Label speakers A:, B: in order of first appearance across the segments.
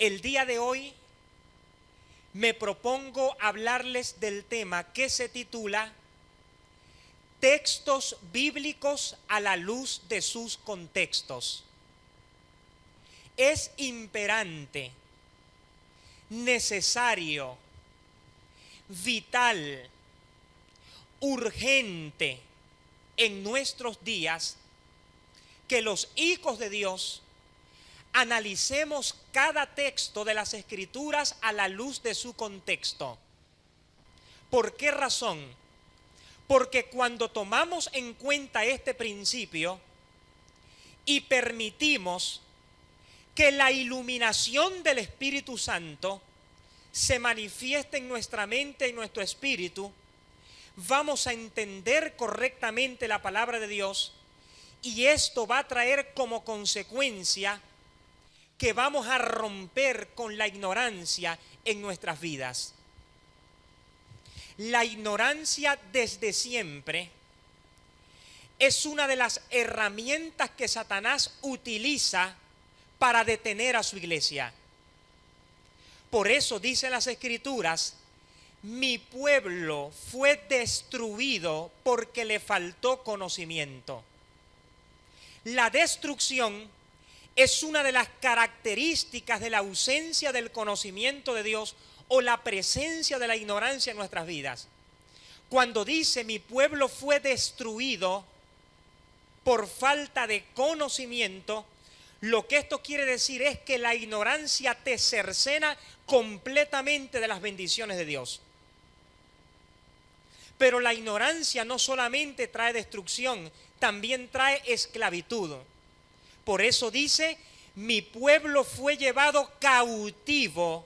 A: El día de hoy me propongo hablarles del tema que se titula Textos bíblicos a la luz de sus contextos. Es imperante, necesario, vital, urgente en nuestros días que los hijos de Dios analicemos cada texto de las Escrituras a la luz de su contexto. ¿Por qué razón? Porque cuando tomamos en cuenta este principio y permitimos que la iluminación del Espíritu Santo se manifieste en nuestra mente y en nuestro espíritu, vamos a entender correctamente la palabra de Dios, y esto va a traer como consecuencia que vamos a romper con la ignorancia en nuestras vidas. La ignorancia desde siempre es una de las herramientas que Satanás utiliza para detener a su iglesia. Por eso dicen las Escrituras: mi pueblo fue destruido porque le faltó conocimiento. La destrucción es una de las características de la ausencia del conocimiento de Dios o la presencia de la ignorancia en nuestras vidas. Cuando dice mi pueblo fue destruido por falta de conocimiento, lo que esto quiere decir es que la ignorancia te cercena completamente de las bendiciones de Dios. Pero la ignorancia no solamente trae destrucción, también trae esclavitud. Por eso dice, mi pueblo fue llevado cautivo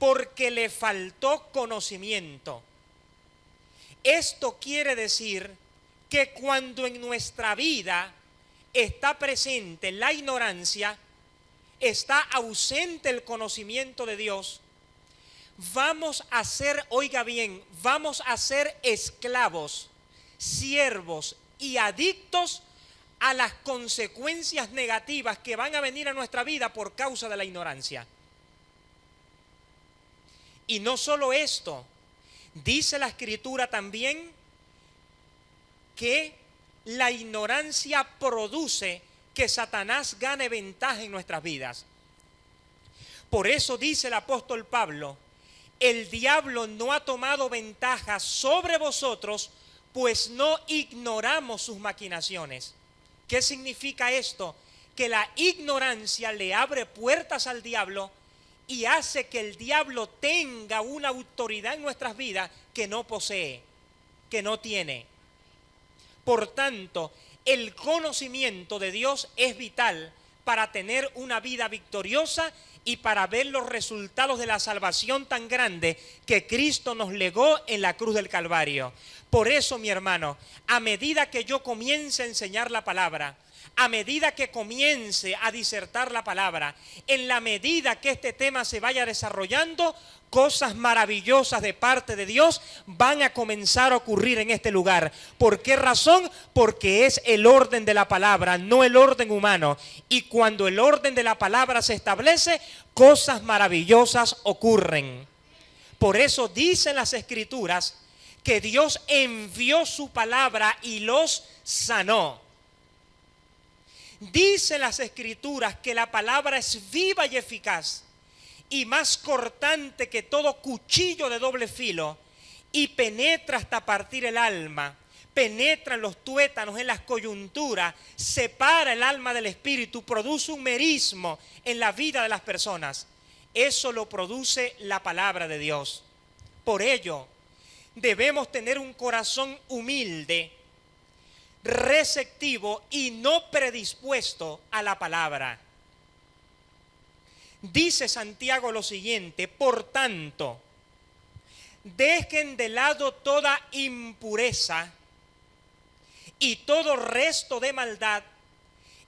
A: porque le faltó conocimiento. Esto quiere decir que cuando en nuestra vida está presente la ignorancia, está ausente el conocimiento de Dios, vamos a ser, oiga bien, vamos a ser esclavos, siervos y adictos a las consecuencias negativas que van a venir a nuestra vida por causa de la ignorancia. Y no solo esto, dice la Escritura también que la ignorancia produce que Satanás gane ventaja en nuestras vidas. Por eso dice el apóstol Pablo: el diablo no ha tomado ventaja sobre vosotros, pues no ignoramos sus maquinaciones. ¿Qué significa esto? Que la ignorancia le abre puertas al diablo y hace que el diablo tenga una autoridad en nuestras vidas que no posee, que no tiene. Por tanto, el conocimiento de Dios es vital para tener una vida victoriosa y para ver los resultados de la salvación tan grande que Cristo nos legó en la cruz del Calvario. Por eso, mi hermano, a medida que yo comience a enseñar la palabra, a medida que comience a disertar la palabra, en la medida que este tema se vaya desarrollando, cosas maravillosas de parte de Dios van a comenzar a ocurrir en este lugar. ¿Por qué razón? Porque es el orden de la palabra, no el orden humano. Y cuando el orden de la palabra se establece, cosas maravillosas ocurren. Por eso dicen las Escrituras que Dios envió su palabra y los sanó. Dicen las Escrituras que la palabra es viva y eficaz y más cortante que todo cuchillo de doble filo, y penetra hasta partir el alma, penetra en los tuétanos, en las coyunturas, separa el alma del espíritu, produce un merismo en la vida de las personas. Eso lo produce la palabra de Dios. Por ello, debemos tener un corazón humilde, receptivo y no predispuesto a la palabra. Dice Santiago lo siguiente: por tanto, dejen de lado toda impureza y todo resto de maldad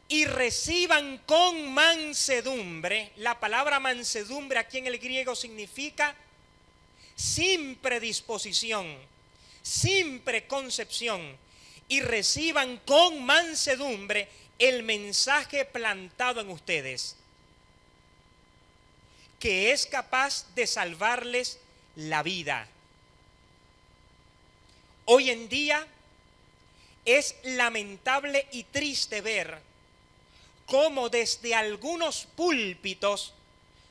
A: y reciban con mansedumbre. La palabra mansedumbre aquí en el griego significa sin predisposición, sin preconcepción, y reciban con mansedumbre el mensaje plantado en ustedes. que es capaz de salvarles la vida. Hoy en día es lamentable y triste ver cómo desde algunos púlpitos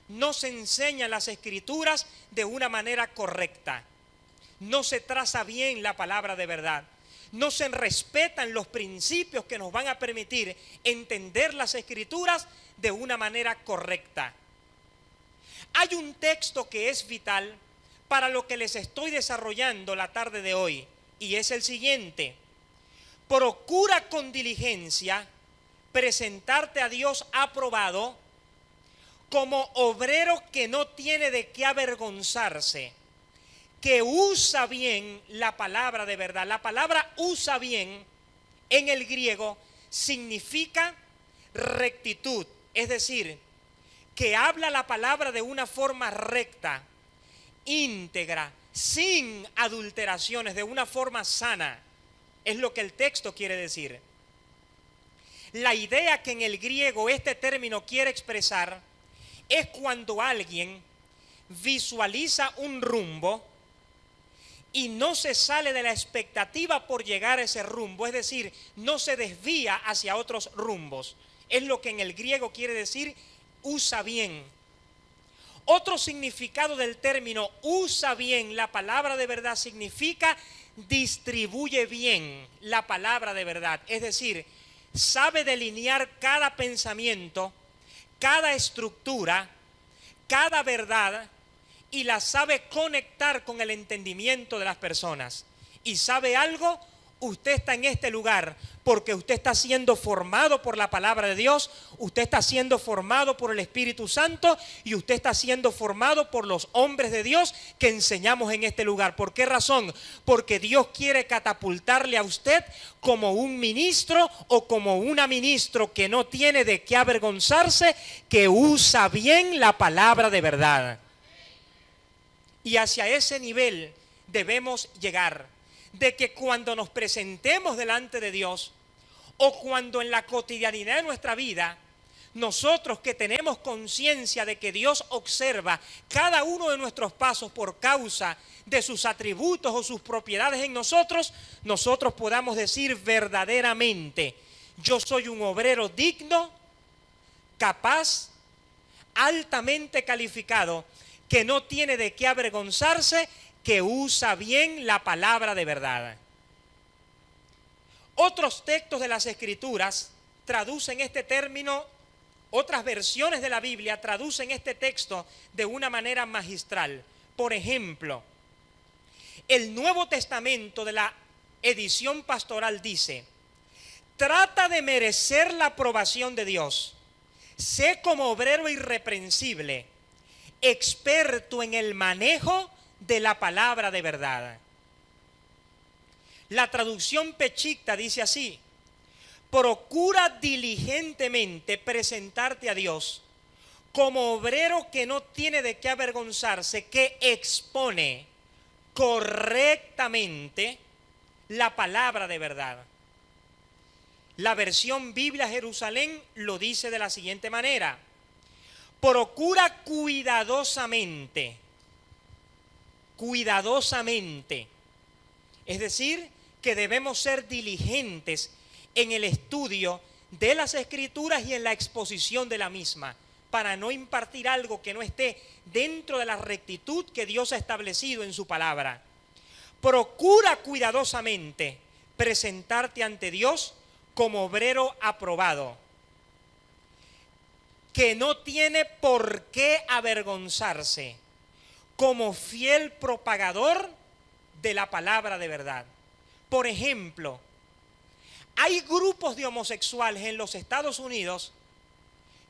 A: no se enseñan las Escrituras de una manera correcta. No se traza bien la palabra de verdad. No se respetan los principios que nos van a permitir entender las Escrituras de una manera correcta. Hay un texto que es vital para lo que les estoy desarrollando la tarde de hoy, y es el siguiente: procura con diligencia presentarte a Dios aprobado como obrero que no tiene de qué avergonzarse, que usa bien la palabra de verdad. La palabra usa bien en el griego significa rectitud, es decir, que habla la palabra de una forma recta, íntegra, sin adulteraciones, de una forma sana. Es lo que el texto quiere decir. La idea que en el griego este término quiere expresar es cuando alguien visualiza un rumbo y no se sale de la expectativa por llegar a ese rumbo, es decir, no se desvía hacia otros rumbos. Es lo que en el griego quiere decir usa bien. Otro significado del término usa bien la palabra de verdad significa distribuye bien la palabra de verdad, es decir, sabe delinear cada pensamiento, cada estructura, cada verdad, y la sabe conectar con el entendimiento de las personas. ¿Y sabe algo? Usted está en este lugar porque usted está siendo formado por la palabra de Dios, usted está siendo formado por el Espíritu Santo y usted está siendo formado por los hombres de Dios que enseñamos en este lugar. ¿Por qué razón? Porque Dios quiere catapultarle a usted como un ministro o como una ministro que no tiene de qué avergonzarse, que usa bien la palabra de verdad. Y hacia ese nivel debemos llegar, de que cuando nos presentemos delante de Dios o cuando en la cotidianidad de nuestra vida, nosotros que tenemos conciencia de que Dios observa cada uno de nuestros pasos por causa de sus atributos o sus propiedades en nosotros, nosotros podamos decir verdaderamente: yo soy un obrero digno, capaz, altamente calificado, que no tiene de qué avergonzarse, que usa bien la palabra de verdad. Otros textos de las Escrituras traducen este término, otras versiones de la Biblia traducen este texto de una manera magistral. Por ejemplo, el Nuevo Testamento de la edición pastoral dice: trata de merecer la aprobación de Dios, sé como obrero irreprensible, experto en el manejo de la palabra de verdad. La traducción Pechicta dice así: procura diligentemente presentarte a Dios como obrero que no tiene de qué avergonzarse, que expone correctamente la palabra de verdad. La versión Biblia Jerusalén lo dice de la siguiente manera: procura cuidadosamente, es decir, que debemos ser diligentes en el estudio de las Escrituras y en la exposición de la misma, para no impartir algo que no esté dentro de la rectitud que Dios ha establecido en su palabra. Procura cuidadosamente presentarte ante Dios como obrero aprobado, que no tiene por qué avergonzarse, como fiel propagador de la palabra de verdad. Por ejemplo, hay grupos de homosexuales en los Estados Unidos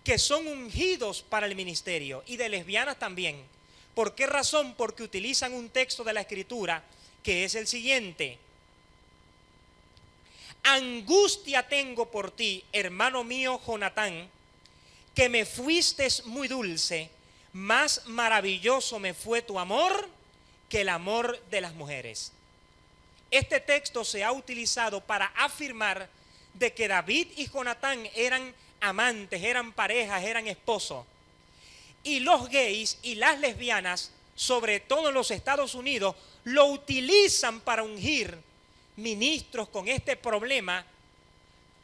A: que son ungidos para el ministerio, y de lesbianas también. ¿Por qué razón? Porque utilizan un texto de la Escritura que es el siguiente: angustia tengo por ti, hermano mío Jonatán, que me fuiste muy dulce, más maravilloso me fue tu amor que el amor de las mujeres. Este texto se ha utilizado para afirmar de que David y Jonatán eran amantes, eran parejas, eran esposos. Y los gays y las lesbianas, sobre todo en los Estados Unidos, lo utilizan para ungir ministros con este problema,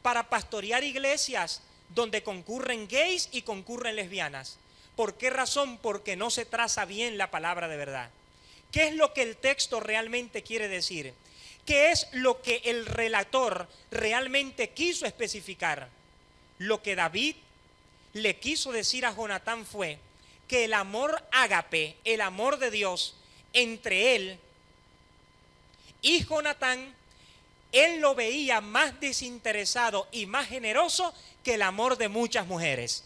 A: para pastorear iglesias donde concurren gays y concurren lesbianas. ¿Por qué razón? Porque no se traza bien la palabra de verdad. ¿Qué es lo que el texto realmente quiere decir? ¿Qué es lo que el relator realmente quiso especificar? Lo que David le quiso decir a Jonatán fue que el amor ágape, el amor de Dios entre él y Jonatán, él lo veía más desinteresado y más generoso que el amor de muchas mujeres.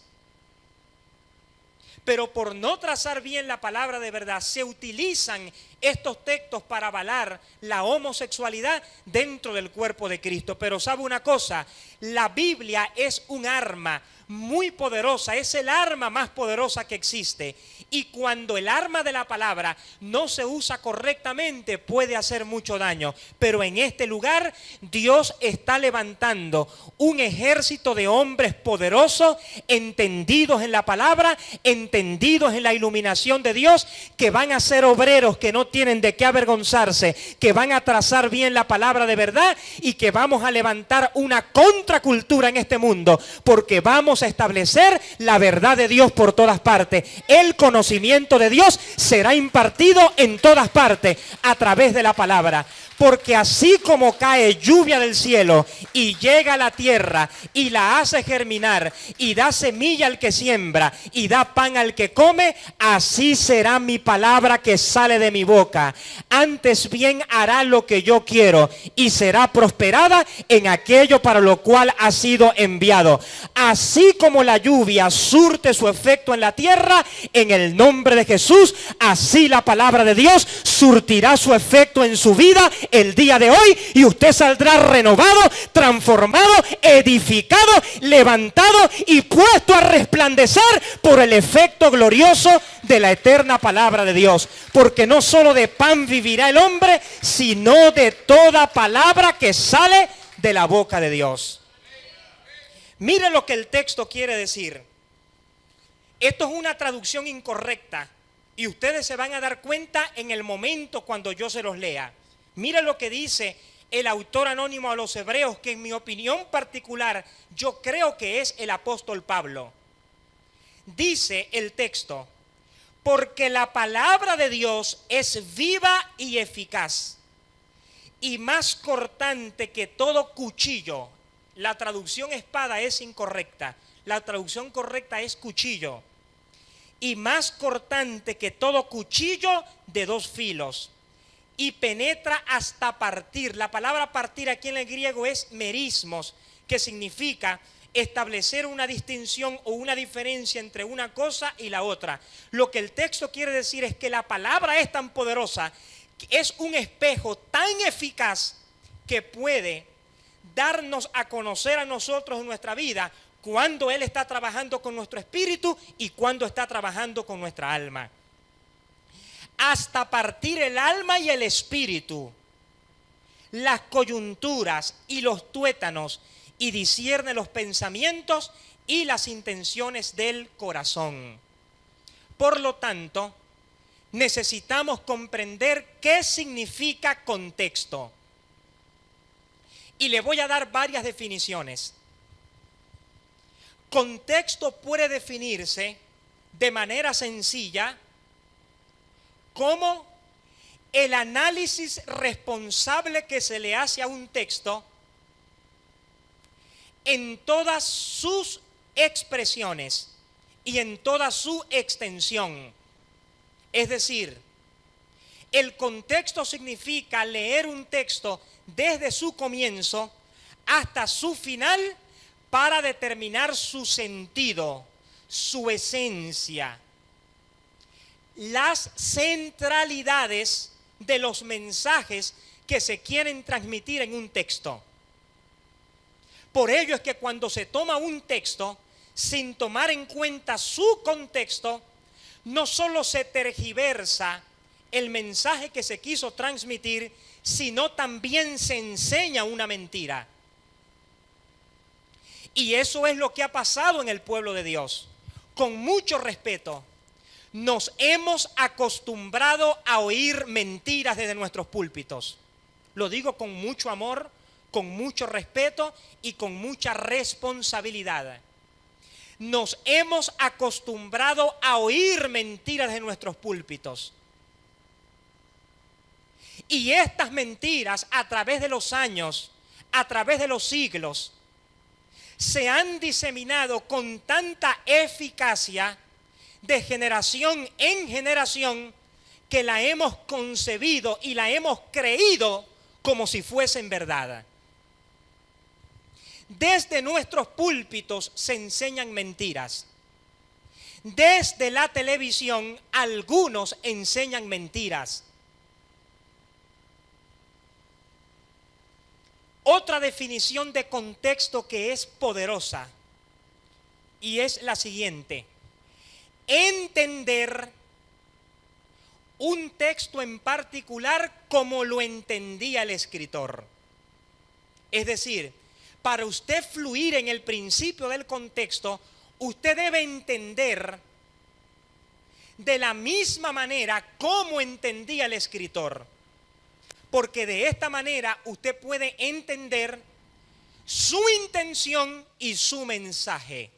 A: Pero por no trazar bien la palabra de verdad, se utilizan estos textos para avalar la homosexualidad dentro del cuerpo de Cristo. Pero ¿sabe una cosa? La Biblia es un arma muy poderosa, es el arma más poderosa que existe. Y cuando el arma de la palabra no se usa correctamente, puede hacer mucho daño. Pero en este lugar, Dios está levantando un ejército de hombres poderosos, entendidos en la palabra, entendidos en la iluminación de Dios, que van a ser obreros que no tienen de qué avergonzarse, que van a trazar bien la palabra de verdad y que vamos a levantar una contracultura en este mundo, porque vamos a establecer la verdad de Dios por todas partes. El conocimiento de Dios será impartido en todas partes a través de la palabra. Porque así como cae lluvia del cielo y llega a la tierra y la hace germinar y da semilla al que siembra y da pan al que come, así será mi palabra que sale de mi boca. Antes bien hará lo que yo quiero y será prosperada en aquello para lo cual ha sido enviado. Así como la lluvia surte su efecto en la tierra, en el nombre de Jesús, así la palabra de Dios surtirá su efecto en su vida el día de hoy, y usted saldrá renovado, transformado, edificado, levantado y puesto a resplandecer por el efecto glorioso de la eterna palabra de Dios. Porque no solo de pan vivirá el hombre, sino de toda palabra que sale de la boca de Dios. Mire lo que el texto quiere decir. Esto es una traducción incorrecta y ustedes se van a dar cuenta en el momento cuando yo se los lea. Mire lo que dice el autor anónimo a los Hebreos, que en mi opinión particular yo creo que es el apóstol Pablo. Dice el texto: porque la palabra de Dios es viva y eficaz y más cortante que todo cuchillo. La traducción espada es incorrecta. La traducción correcta es cuchillo. Y más cortante que todo cuchillo de dos filos. Y penetra hasta partir. La palabra partir aquí en el griego es merismos, que significa establecer una distinción o una diferencia entre una cosa y la otra. Lo que el texto quiere decir es que la palabra es tan poderosa, es un espejo tan eficaz que puede darnos a conocer a nosotros en nuestra vida cuando Él está trabajando con nuestro espíritu y cuando está trabajando con nuestra alma. Hasta partir el alma y el espíritu, las coyunturas y los tuétanos, y discierne los pensamientos y las intenciones del corazón. Por lo tanto, necesitamos comprender qué significa contexto. Y le voy a dar varias definiciones. Contexto puede definirse de manera sencilla como el análisis responsable que se le hace a un texto en todas sus expresiones y en toda su extensión. Es decir, el contexto significa leer un texto desde su comienzo hasta su final para determinar su sentido, su esencia, las centralidades de los mensajes que se quieren transmitir en un texto. Por ello es que cuando se toma un texto sin tomar en cuenta su contexto, no solo se tergiversa el mensaje que se quiso transmitir, sino también se enseña una mentira. Y eso es lo que ha pasado en el pueblo de Dios. Con mucho respeto, Nos hemos acostumbrado a oír mentiras desde nuestros púlpitos. Lo digo con mucho amor, con mucho respeto y con mucha responsabilidad. Nos hemos acostumbrado a oír mentiras de nuestros púlpitos. Y estas mentiras, a través de los años, a través de los siglos, se han diseminado con tanta eficacia de generación en generación que la hemos concebido y la hemos creído como si fuesen verdad. Desde nuestros púlpitos se enseñan mentiras. Desde la televisión algunos enseñan mentiras. Otra definición de contexto que es poderosa y es la siguiente: entender un texto en particular como lo entendía el escritor. Es decir, para usted fluir en el principio del contexto, usted debe entender de la misma manera como entendía el escritor. Porque de esta manera usted puede entender su intención y su mensaje.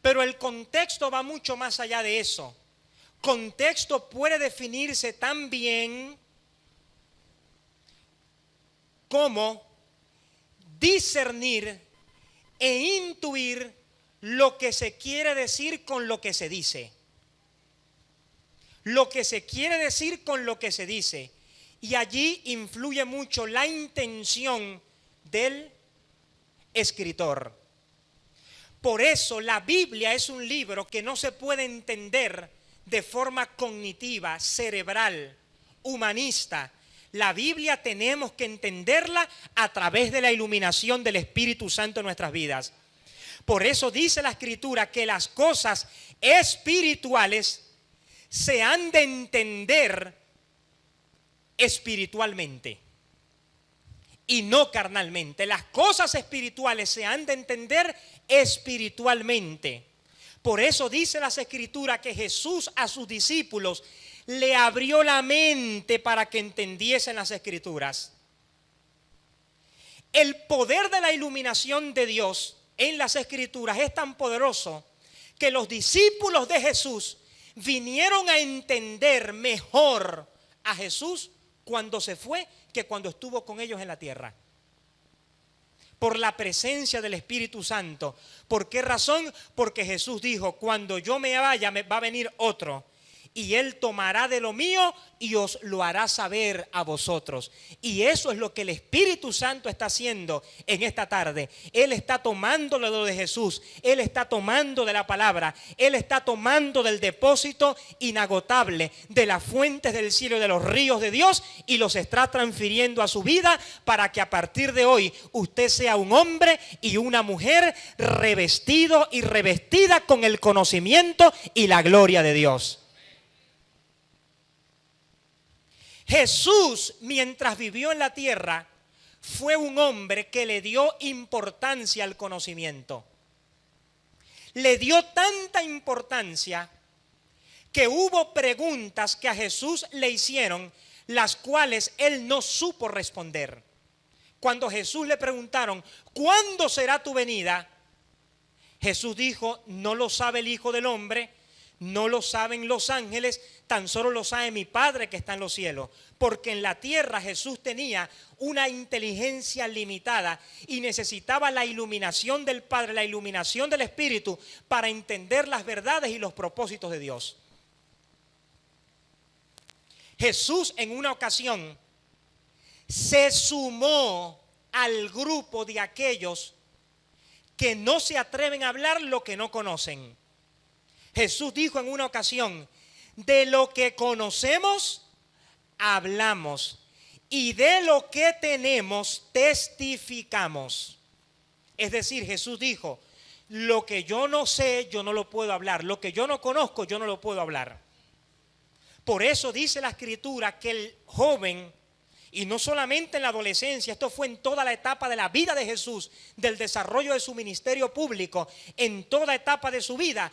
A: Pero el contexto va mucho más allá de eso. Contexto puede definirse también como discernir e intuir lo que se quiere decir con lo que se dice. Lo que se quiere decir con lo que se dice. Y allí influye mucho la intención del escritor. Por eso la Biblia es un libro que no se puede entender de forma cognitiva, cerebral, humanista. La Biblia tenemos que entenderla a través de la iluminación del Espíritu Santo en nuestras vidas. Por eso dice la Escritura que las cosas espirituales se han de entender espiritualmente y no carnalmente. Las cosas espirituales se han de entender espiritualmente. Por eso dice las Escrituras que Jesús a sus discípulos le abrió la mente para que entendiesen las Escrituras. El poder de la iluminación de Dios en las Escrituras es tan poderoso que los discípulos de Jesús vinieron a entender mejor a Jesús cuando se fue que cuando estuvo con ellos en la tierra. Por la presencia del Espíritu Santo. ¿Por qué razón? Porque Jesús dijo: cuando yo me vaya, va a venir otro, y Él tomará de lo mío y os lo hará saber a vosotros. Y eso es lo que el Espíritu Santo está haciendo en esta tarde. Él está tomando lo de Jesús, Él está tomando de la palabra, Él está tomando del depósito inagotable, de las fuentes del cielo y de los ríos de Dios, y los está transfiriendo a su vida para que a partir de hoy usted sea un hombre y una mujer revestido y revestida con el conocimiento y la gloria de Dios. Jesús, mientras vivió en la tierra, fue un hombre que le dio importancia al conocimiento. Le dio tanta importancia que hubo preguntas que a Jesús le hicieron, las cuales él no supo responder. Cuando Jesús le preguntaron: ¿cuándo será tu venida? Jesús dijo: no lo sabe el Hijo del Hombre, no lo saben los ángeles, tan solo lo sabe mi Padre que está en los cielos. Porque en la tierra Jesús tenía una inteligencia limitada y necesitaba la iluminación del Padre, la iluminación del Espíritu para entender las verdades y los propósitos de Dios. Jesús en una ocasión se sumó al grupo de aquellos que no se atreven a hablar lo que no conocen. Jesús dijo en una ocasión: de lo que conocemos, hablamos, y de lo que tenemos, testificamos. Es decir, Jesús dijo: lo que yo no sé, yo no lo puedo hablar. Lo que yo no conozco, yo no lo puedo hablar. Por eso dice la Escritura que el joven, y no solamente en la adolescencia, esto fue en toda la etapa de la vida de Jesús, del desarrollo de su ministerio público, en toda etapa de su vida,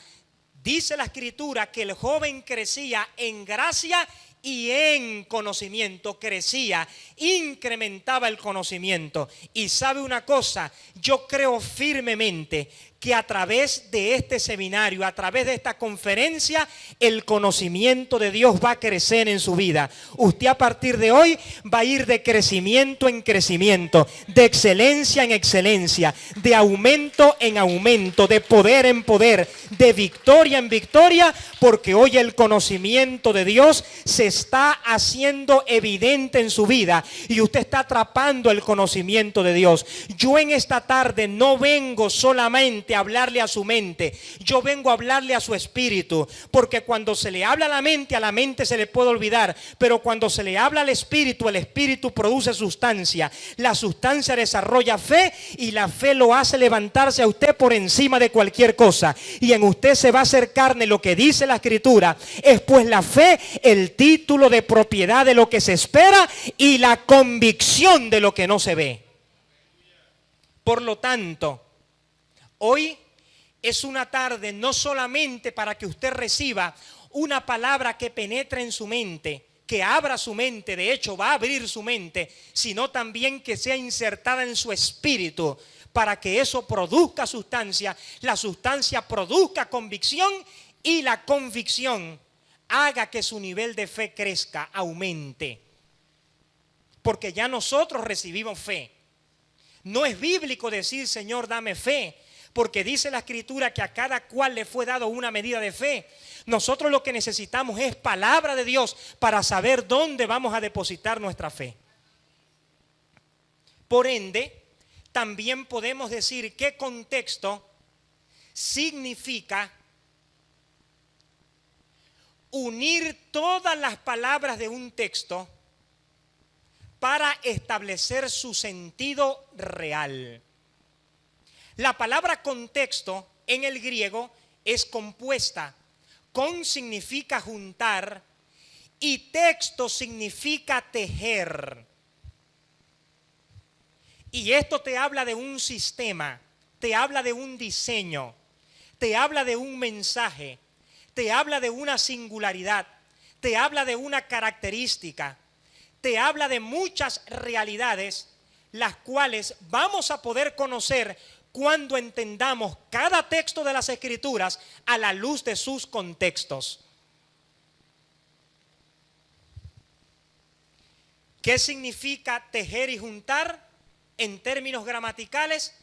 A: Dice la Escritura que el joven crecía en gracia y en conocimiento, crecía, incrementaba el conocimiento. Y sabe una cosa, yo creo firmemente que a través de este seminario, a través de esta conferencia, el conocimiento de Dios va a crecer en su vida. Usted a partir de hoy va a ir de crecimiento en crecimiento, de excelencia en excelencia, de aumento en aumento, de poder en poder, de victoria en victoria, porque hoy el conocimiento de Dios se está haciendo evidente en su vida y usted está atrapando el conocimiento de Dios. Yo en esta tarde no vengo solamente a hablarle a su mente, yo vengo a hablarle a su espíritu, porque cuando se le habla a la mente se le puede olvidar, pero cuando se le habla al espíritu, el espíritu produce sustancia, la sustancia desarrolla fe y la fe lo hace levantarse a usted por encima de cualquier cosa, y en usted se va a hacer carne lo que dice la Escritura, es pues la fe el título de propiedad de lo que se espera y la convicción de lo que no se ve. Por lo tanto, hoy es una tarde no solamente para que usted reciba una palabra que penetre en su mente, que abra su mente, de hecho va a abrir su mente, sino también que sea insertada en su espíritu para que eso produzca sustancia, la sustancia produzca convicción y la convicción haga que su nivel de fe crezca, aumente. Porque ya nosotros recibimos fe. No es bíblico decir, Señor, dame fe, porque dice la Escritura que a cada cual le fue dado una medida de fe. Nosotros lo que necesitamos es palabra de Dios para saber dónde vamos a depositar nuestra fe. Por ende, también podemos decir qué contexto significa unir todas las palabras de un texto para establecer su sentido real. La palabra contexto en el griego es compuesta. Con significa juntar y texto significa tejer. Y esto te habla de un sistema, te habla de un diseño, te habla de un mensaje, te habla de una singularidad, te habla de una característica, te habla de muchas realidades, las cuales vamos a poder conocer cuando entendamos cada texto de las Escrituras a la luz de sus contextos. ¿Qué significa tejer y juntar? En términos gramaticales,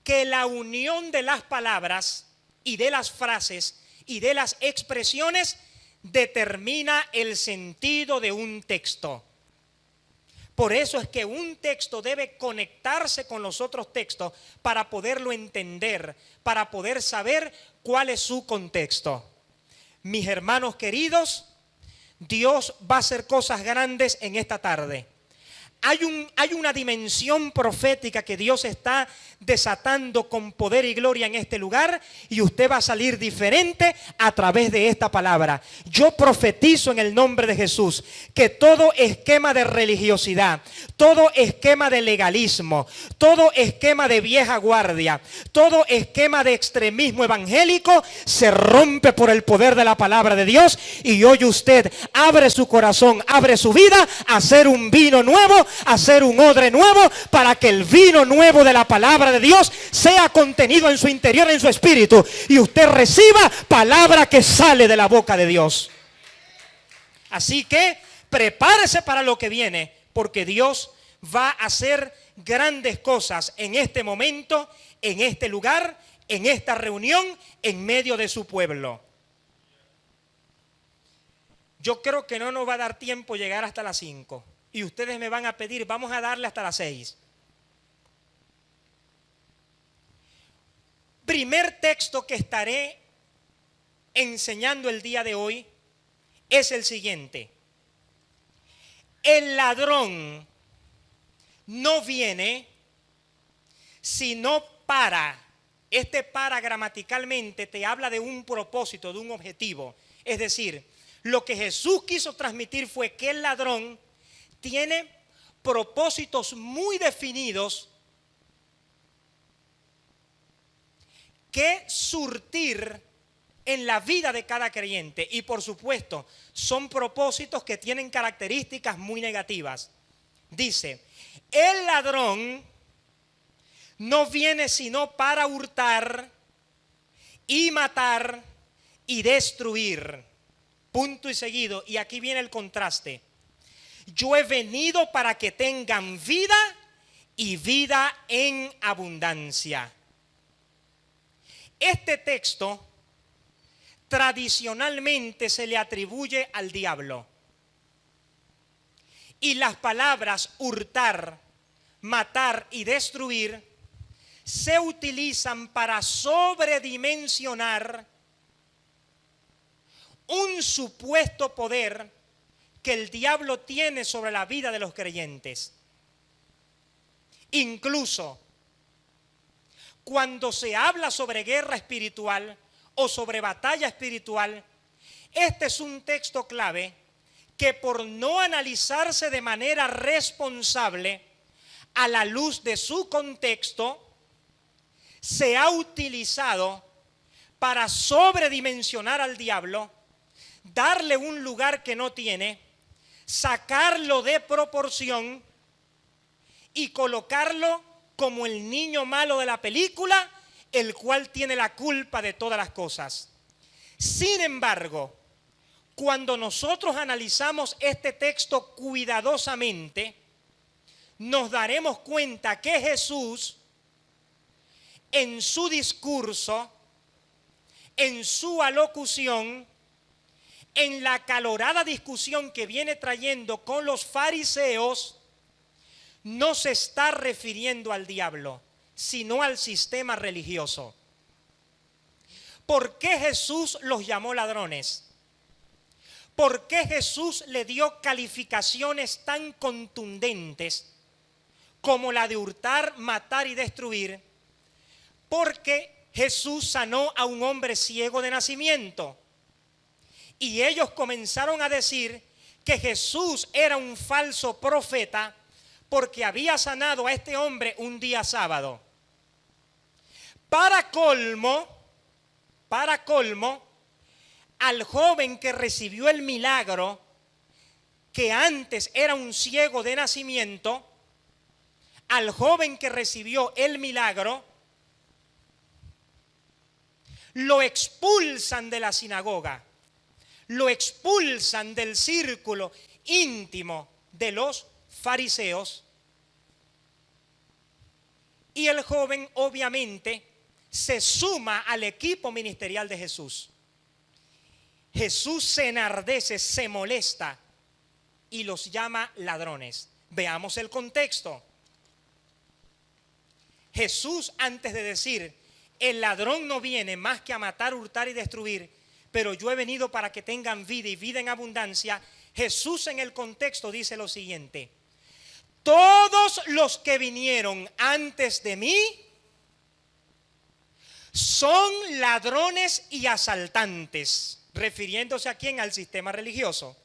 A: que la unión de las palabras y de las frases y de las expresiones determina el sentido de un texto. Por eso es que un texto debe conectarse con los otros textos para poderlo entender, para poder saber cuál es su contexto. Mis hermanos queridos, Dios va a hacer cosas grandes en esta tarde. Hay una dimensión profética que Dios está desatando con poder y gloria en este lugar y usted va a salir diferente a través de esta palabra. Yo profetizo en el nombre de Jesús que todo esquema de religiosidad, todo esquema de legalismo, todo esquema de vieja guardia, todo esquema de extremismo evangélico se rompe por el poder de la palabra de Dios y hoy usted abre su corazón, abre su vida a hacer un vino nuevo, hacer un odre nuevo para que el vino nuevo de la palabra de Dios sea contenido en su interior, en su espíritu y usted reciba palabra que sale de la boca de Dios. Así que prepárese para lo que viene porque Dios va a hacer grandes cosas en este momento, en este lugar, en esta reunión, en medio de su pueblo. Yo creo que no nos va a dar tiempo llegar hasta las 5. Y ustedes me van a pedir, vamos a darle hasta las 6. Primer texto que estaré enseñando el día de hoy es el siguiente. El ladrón no viene sino para. Este para gramaticalmente te habla de un propósito, de un objetivo. Es decir, lo que Jesús quiso transmitir fue que el ladrón tiene propósitos muy definidos que surtir en la vida de cada creyente. Y por supuesto, son propósitos que tienen características muy negativas. Dice, el ladrón no viene sino para hurtar y matar y destruir. Punto y seguido. Y aquí viene el contraste. Yo he venido para que tengan vida y vida en abundancia. Este texto tradicionalmente se le atribuye al diablo. Y las palabras hurtar, matar y destruir se utilizan para sobredimensionar un supuesto poder que el diablo tiene sobre la vida de los creyentes. Incluso cuando se habla sobre guerra espiritual o sobre batalla espiritual, este es un texto clave que por no analizarse de manera responsable a la luz de su contexto, se ha utilizado para sobredimensionar al diablo, darle un lugar que no tiene, sacarlo de proporción y colocarlo como el niño malo de la película, el cual tiene la culpa de todas las cosas. Sin embargo, cuando nosotros analizamos este texto cuidadosamente, nos daremos cuenta que Jesús, en su discurso, en su alocución, en la acalorada discusión que viene trayendo con los fariseos, no se está refiriendo al diablo, sino al sistema religioso. ¿Por qué Jesús los llamó ladrones? ¿Por qué Jesús le dio calificaciones tan contundentes como la de hurtar, matar y destruir? Porque Jesús sanó a un hombre ciego de nacimiento. Y ellos comenzaron a decir que Jesús era un falso profeta porque había sanado a este hombre un día sábado. Para colmo, al joven que recibió el milagro, que antes era un ciego de nacimiento, al joven que recibió el milagro, lo expulsan de la sinagoga, lo expulsan del círculo íntimo de los fariseos, y el joven obviamente se suma al equipo ministerial de Jesús. Jesús se enardece, se molesta y los llama ladrones. Veamos el contexto. Jesús, antes de decir, el ladrón no viene más que a matar, hurtar y destruir, pero yo he venido para que tengan vida y vida en abundancia, Jesús en el contexto dice lo siguiente: todos los que vinieron antes de mí son ladrones y asaltantes, refiriéndose a quién, al sistema religioso.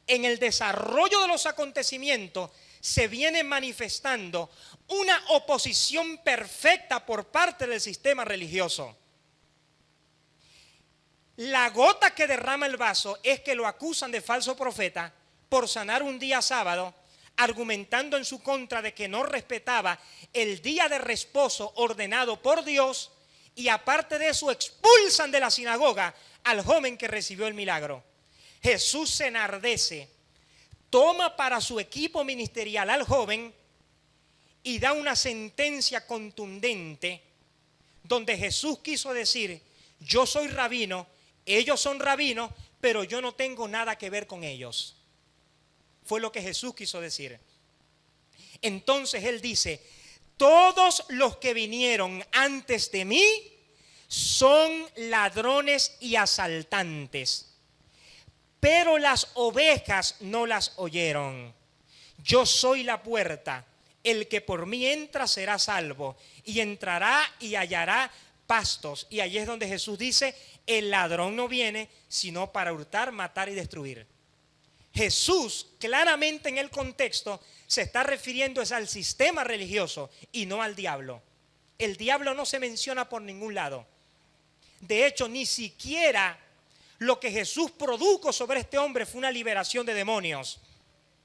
A: En el desarrollo de los acontecimientos se viene manifestando una oposición perfecta por parte del sistema religioso. La gota que derrama el vaso es que lo acusan de falso profeta por sanar un día sábado, argumentando en su contra de que no respetaba el día de reposo ordenado por Dios, y aparte de eso expulsan de la sinagoga al joven que recibió el milagro. Jesús se enardece, toma para su equipo ministerial al joven y da una sentencia contundente donde Jesús quiso decir: yo soy rabino, ellos son rabinos, pero yo no tengo nada que ver con ellos. Fue lo que Jesús quiso decir. Entonces él dice: todos los que vinieron antes de mí son ladrones y asaltantes, pero las ovejas no las oyeron. Yo soy la puerta, el que por mí entra será salvo, y entrará y hallará pastos. Y allí es donde Jesús dice: el ladrón no viene sino para hurtar, matar y destruir. Jesús claramente en el contexto se está refiriendo es al sistema religioso y no al diablo. El diablo no se menciona por ningún lado. De hecho, ni siquiera lo que Jesús produjo sobre este hombre fue una liberación de demonios.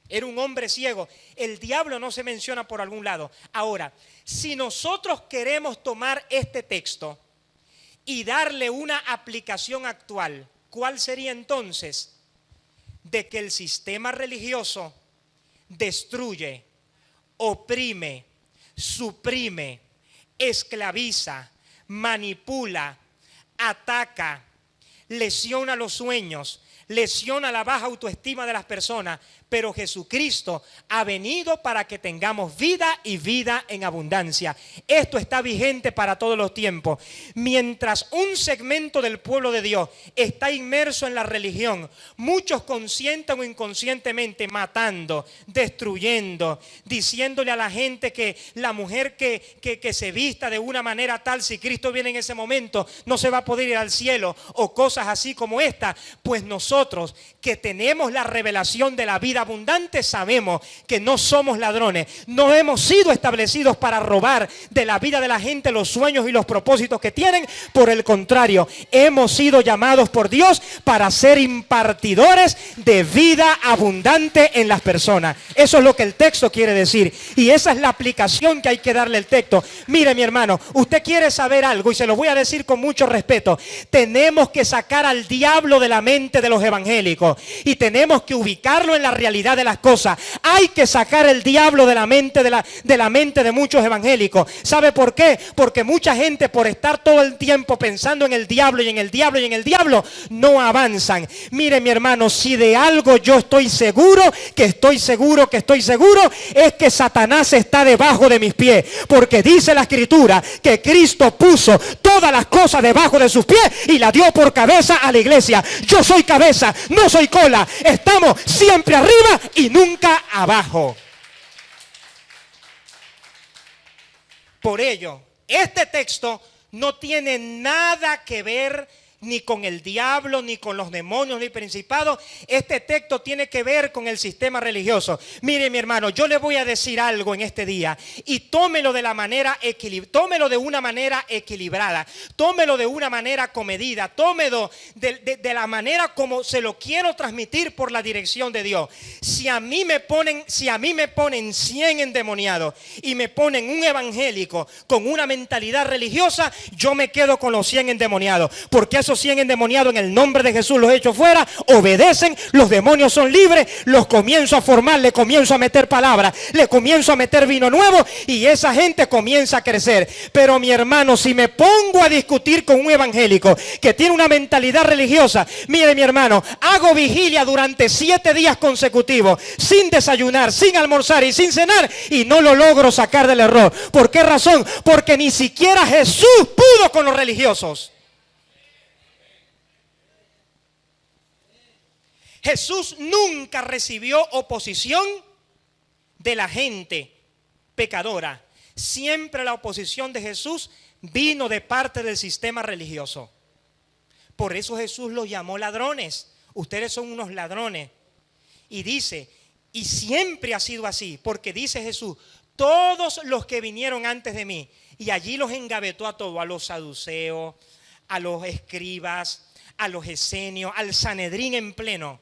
A: Era un hombre ciego. El diablo no se menciona por algún lado. Ahora, si nosotros queremos tomar este texto y darle una aplicación actual, ¿cuál sería entonces? De que el sistema religioso destruye, oprime, suprime, esclaviza, manipula, ataca, lesiona los sueños, lesiona la baja autoestima de las personas, pero Jesucristo ha venido para que tengamos vida y vida en abundancia. Esto está vigente para todos los tiempos. Mientras un segmento del pueblo de Dios está inmerso en la religión, muchos consciente o inconscientemente matando, destruyendo, diciéndole a la gente que la mujer que se vista de una manera tal, si Cristo viene en ese momento, no se va a poder ir al cielo, o cosas así como esta, pues nosotros que tenemos la revelación de la vida abundante sabemos que no somos ladrones, no hemos sido establecidos para robar de la vida de la gente los sueños y los propósitos que tienen. Por el contrario, hemos sido llamados por Dios para ser impartidores de vida abundante en las personas. Eso es lo que el texto quiere decir, y esa es la aplicación que hay que darle al texto. Mire, mi hermano, usted quiere saber algo y se lo voy a decir con mucho respeto. Tenemos que sacar al diablo de la mente de los evangélicos y tenemos que ubicarlo en la realidad de las cosas. Hay que sacar el diablo de la mente de muchos evangélicos. ¿Sabe por qué? Porque mucha gente, por estar todo el tiempo pensando en el diablo y en el diablo y en el diablo, no avanzan. Mire, mi hermano, si de algo yo estoy seguro, es que Satanás está debajo de mis pies, porque dice la Escritura que Cristo puso todas las cosas debajo de sus pies y la dio por cabeza a la iglesia. Yo soy cabeza, no soy cola. Estamos siempre arriba y nunca abajo. Por ello, este texto no tiene nada que ver ni con el diablo, ni con los demonios, ni principados. Este texto tiene que ver con el sistema religioso. Mire, mi hermano, yo le voy a decir algo en este día y tómelo de una manera equilibrada, tómelo de una manera comedida, tómelo de la manera como se lo quiero transmitir por la dirección de Dios. Si a mí me ponen 100 endemoniados y me ponen un evangélico con una mentalidad religiosa, yo me quedo con los 100 endemoniados, porque esos 100 endemoniados en el nombre de Jesús los echo fuera, obedecen, los demonios son libres, los comienzo a formar, le comienzo a meter palabras, le comienzo a meter vino nuevo y esa gente comienza a crecer. Pero mi hermano, si me pongo a discutir con un evangélico que tiene una mentalidad religiosa, mire, mi hermano, hago vigilia durante 7 días consecutivos, sin desayunar, sin almorzar y sin cenar, y no lo logro sacar del error. ¿Por qué razón? Porque ni siquiera Jesús pudo con los religiosos. Jesús nunca recibió oposición de la gente pecadora. Siempre la oposición de Jesús vino de parte del sistema religioso. Por eso Jesús los llamó ladrones. Ustedes son unos ladrones. Y dice, y siempre ha sido así, porque dice Jesús, todos los que vinieron antes de mí, y allí los engavetó a todos, a los saduceos, a los escribas, a los esenios, al Sanedrín en pleno.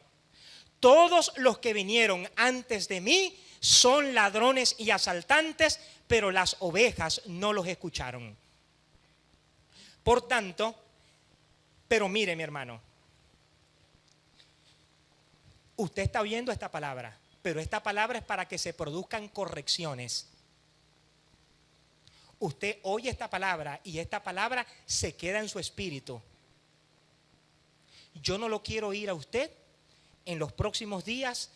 A: Todos los que vinieron antes de mí son ladrones y asaltantes, pero las ovejas no los escucharon. Por tanto, pero mire, mi hermano, usted está oyendo esta palabra, pero esta palabra es para que se produzcan correcciones. Usted oye esta palabra y esta palabra se queda en su espíritu. Yo no lo quiero oír a usted en los próximos días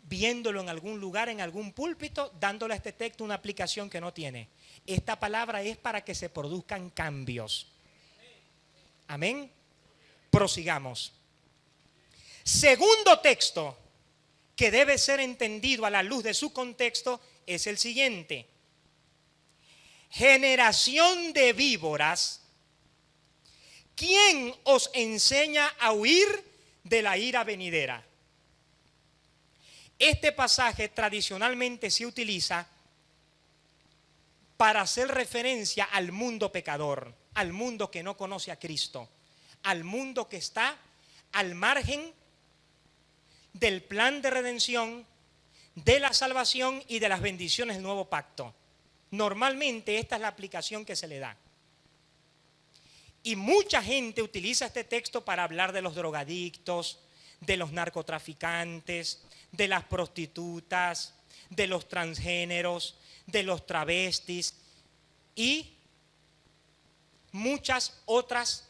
A: viéndolo en algún lugar, en algún púlpito, dándole a este texto una aplicación que no tiene. Esta palabra es para que se produzcan cambios. Amén. Prosigamos. Segundo texto que debe ser entendido a la luz de su contexto es el siguiente. Generación de víboras, ¿quién os enseña a huir de la ira venidera? Este pasaje tradicionalmente se utiliza para hacer referencia al mundo pecador. al mundo que no conoce a Cristo, al mundo que está al margen del plan de redención, de la salvación y de las bendiciones del nuevo pacto. Normalmente esta es la aplicación que se le da. Y mucha gente utiliza este texto para hablar de los drogadictos, de los narcotraficantes, de las prostitutas, de los transgéneros, de los travestis y muchas otras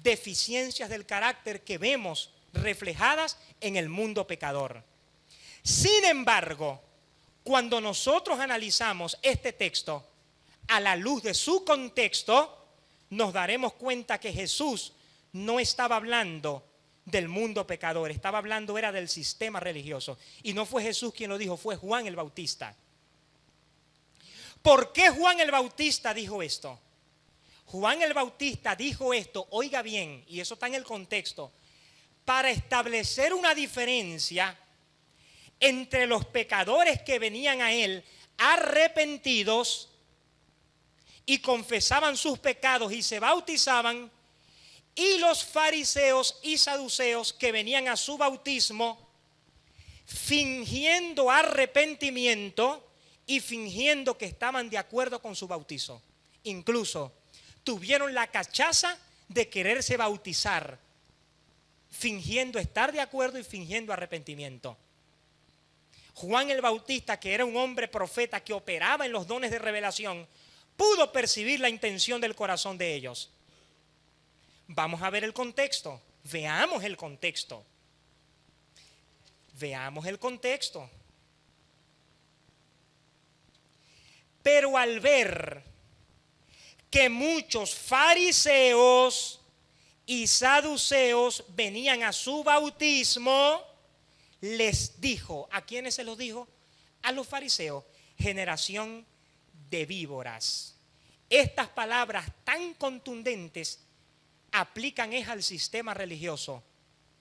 A: deficiencias del carácter que vemos reflejadas en el mundo pecador. Sin embargo, cuando nosotros analizamos este texto a la luz de su contexto, nos daremos cuenta que Jesús no estaba hablando del mundo pecador, estaba hablando era del sistema religioso. Y no fue Jesús quien lo dijo, fue Juan el Bautista. ¿Por qué Juan el Bautista dijo esto? Juan el Bautista dijo esto, oiga bien, y eso está en el contexto, para establecer una diferencia entre los pecadores que venían a él arrepentidos y confesaban sus pecados y se bautizaban, y los fariseos y saduceos que venían a su bautismo fingiendo arrepentimiento y fingiendo que estaban de acuerdo con su bautizo. Incluso tuvieron la cachaza de quererse bautizar, fingiendo estar de acuerdo y fingiendo arrepentimiento. Juan el Bautista, que era un hombre profeta que operaba en los dones de revelación, pudo percibir la intención del corazón de ellos. Vamos a ver el contexto. Veamos el contexto. Veamos el contexto. Pero al ver que muchos fariseos y saduceos venían a su bautismo, les dijo, ¿a quiénes se los dijo? A los fariseos, generación de víboras. Estas palabras tan contundentes aplican es al sistema religioso.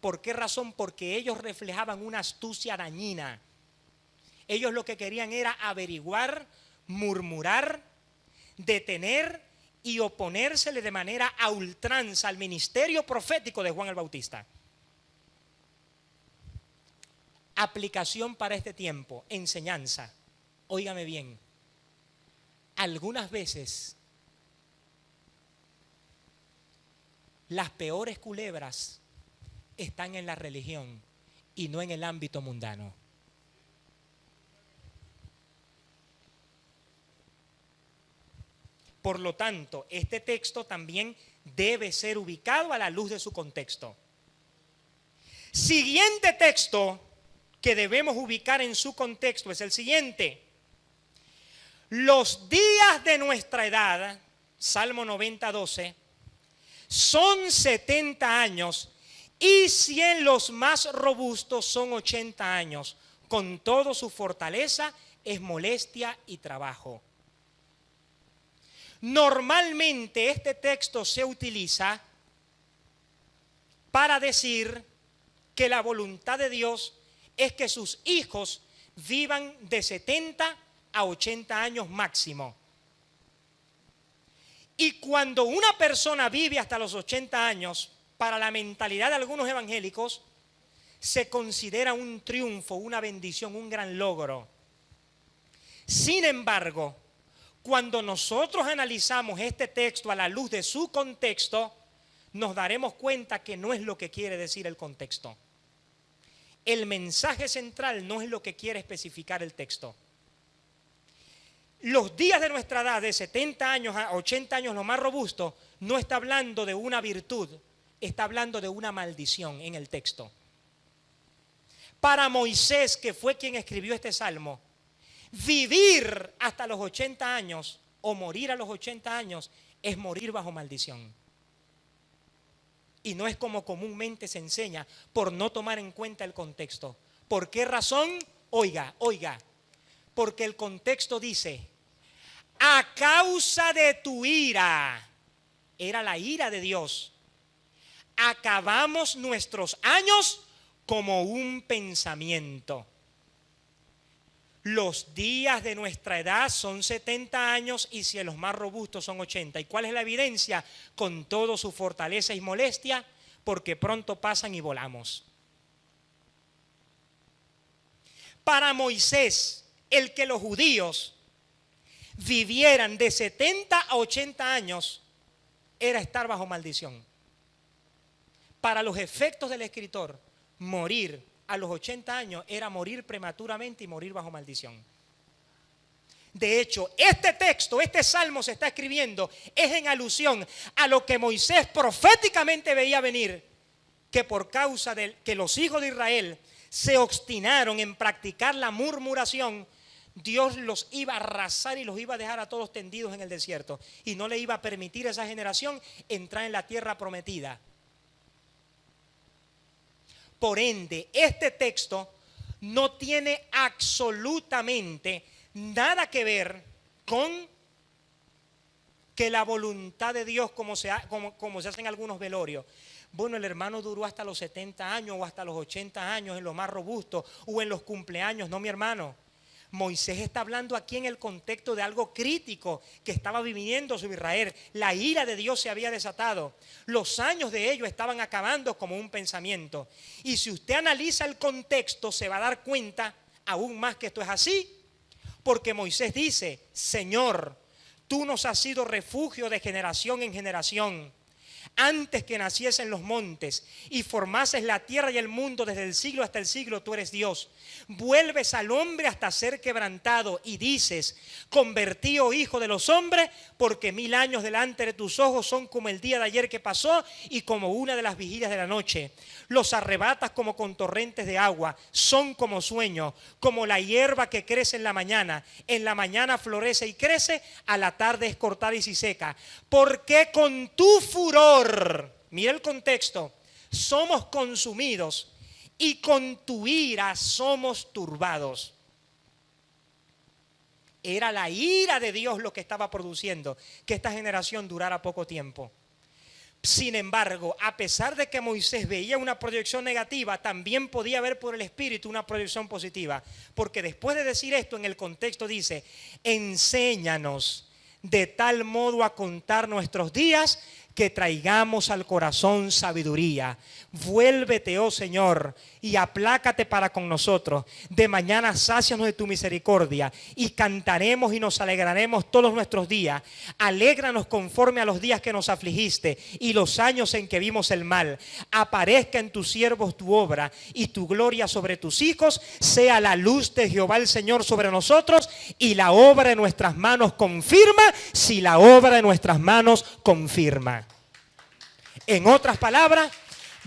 A: ¿Por qué razón? Porque ellos reflejaban una astucia dañina. Ellos lo que querían era averiguar, murmurar, detener y oponérsele de manera a ultranza al ministerio profético de Juan el Bautista. Aplicación para este tiempo, enseñanza. Óigame bien, algunas veces las peores culebras están en la religión y no en el ámbito mundano. Por lo tanto, este texto también debe ser ubicado a la luz de su contexto. Siguiente texto que debemos ubicar en su contexto es el siguiente. Los días de nuestra edad, Salmo 90:12, son 70 años y si en los más robustos son 80 años. Con todo su fortaleza es molestia y trabajo. Normalmente este texto se utiliza para decir que la voluntad de Dios es que sus hijos vivan de 70 a 80 años máximo. Y cuando una persona vive hasta los 80 años, para la mentalidad de algunos evangélicos, se considera un triunfo, una bendición, un gran logro. Sin embargo, cuando nosotros analizamos este texto a la luz de su contexto, nos daremos cuenta que no es lo que quiere decir el contexto. El mensaje central no es lo que quiere especificar el texto. Los días de nuestra edad, de 70 años a 80 años, lo más robusto, no está hablando de una virtud, está hablando de una maldición en el texto. Para Moisés, que fue quien escribió este salmo, vivir hasta los 80 años o morir a los 80 años es morir bajo maldición. Y no es como comúnmente se enseña por no tomar en cuenta el contexto. ¿Por qué razón? Oiga, porque el contexto dice, a causa de tu ira, era la ira de Dios, acabamos nuestros años como un pensamiento. los días de nuestra edad son 70 años y si los más robustos son 80. ¿Y cuál es la evidencia? Con toda su fortaleza y molestia, porque pronto pasan y volamos. Para Moisés, el que los judíos vivieran de 70 a 80 años era estar bajo maldición. Para los efectos del escritor, morir a los 80 años era morir prematuramente y morir bajo maldición. De hecho, este texto, este salmo se está escribiendo es en alusión a lo que Moisés proféticamente veía venir, que por causa de que los hijos de Israel se obstinaron en practicar la murmuración, Dios los iba a arrasar y los iba a dejar a todos tendidos en el desierto y no le iba a permitir a esa generación entrar en la tierra prometida. Por ende, este texto no tiene absolutamente nada que ver con que la voluntad de Dios como se hace en algunos velorios. Bueno, el hermano duró hasta los 70 años o hasta los 80 años en lo más robusto o en los cumpleaños. No, mi hermano. Moisés está hablando aquí en el contexto de algo crítico que estaba viviendo sobre Israel. La ira de Dios se había desatado. Los años de ellos estaban acabando como un pensamiento. Y si usted analiza el contexto, se va a dar cuenta aún más que esto es así. Porque Moisés dice, Señor, tú nos has sido refugio de generación en generación. Antes que naciesen los montes y formases la tierra y el mundo desde el siglo hasta el siglo, tú eres Dios. Vuelves al hombre hasta ser quebrantado y dices, convertí, oh hijo de los hombres, porque 1000 años delante de tus ojos son como el día de ayer que pasó y como una de las vigilias de la noche. Los arrebatas como con torrentes de agua, son como sueños, como la hierba que crece en la mañana florece y crece, a la tarde es cortada y se seca. Porque con tu furor, mira el contexto, somos consumidos y con tu ira somos turbados. Era la ira de Dios lo que estaba produciendo que esta generación durara poco tiempo. Sin embargo, a pesar de que Moisés veía una proyección negativa, también podía ver por el Espíritu una proyección positiva. Porque después de decir esto, en el contexto dice, enséñanos de tal modo a contar nuestros días que traigamos al corazón sabiduría. Vuélvete, oh Señor, y aplácate para con nosotros. De mañana sácianos de tu misericordia y cantaremos y nos alegraremos todos nuestros días. Alégranos conforme a los días que nos afligiste y los años en que vimos el mal. Aparezca en tus siervos tu obra y tu gloria sobre tus hijos. Sea la luz de Jehová el Señor sobre nosotros y la obra de nuestras manos confirma si la obra de nuestras manos confirma. En otras palabras,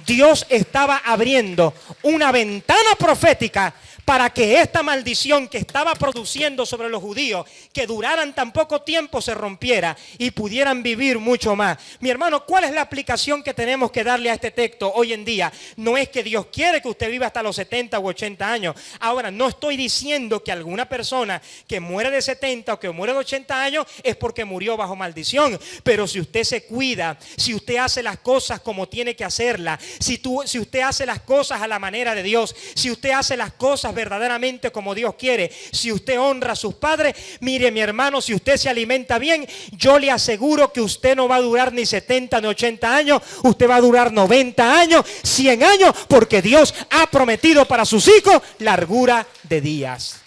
A: Dios estaba abriendo una ventana profética para que esta maldición que estaba produciendo sobre los judíos, que duraran tan poco tiempo, se rompiera y pudieran vivir mucho más. Mi hermano, ¿cuál es la aplicación que tenemos que darle a este texto hoy en día? No es que Dios quiere que usted viva hasta los 70 u 80 años. Ahora, no estoy diciendo que alguna persona que muere de 70 o que muere de 80 años es porque murió bajo maldición. Pero si usted se cuida, si usted hace las cosas como tiene que hacerlas, si usted hace las cosas a la manera de Dios, si usted hace las cosas verdaderamente como Dios quiere, si usted honra a sus padres, mire mi hermano, si usted se alimenta bien, yo le aseguro que usted no va a durar ni 70 ni 80 años, usted va a durar 90 años, 100 años, porque Dios ha prometido para sus hijos largura de días.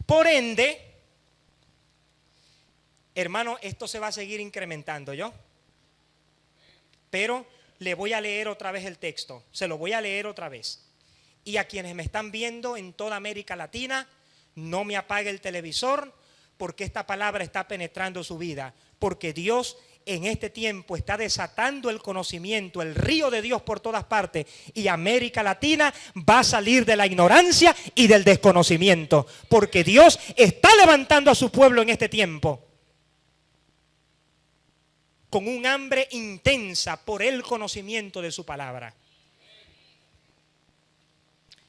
A: Por ende, hermano, esto se va a seguir incrementando, ¿yo? Pero le voy a leer otra vez el texto, se lo voy a leer otra vez. Y a quienes me están viendo en toda América Latina, no me apague el televisor, porque esta palabra está penetrando su vida. Porque Dios en este tiempo está desatando el conocimiento, el río de Dios por todas partes. Y América Latina va a salir de la ignorancia y del desconocimiento. Porque Dios está levantando a su pueblo en este tiempo con un hambre intensa por el conocimiento de su palabra.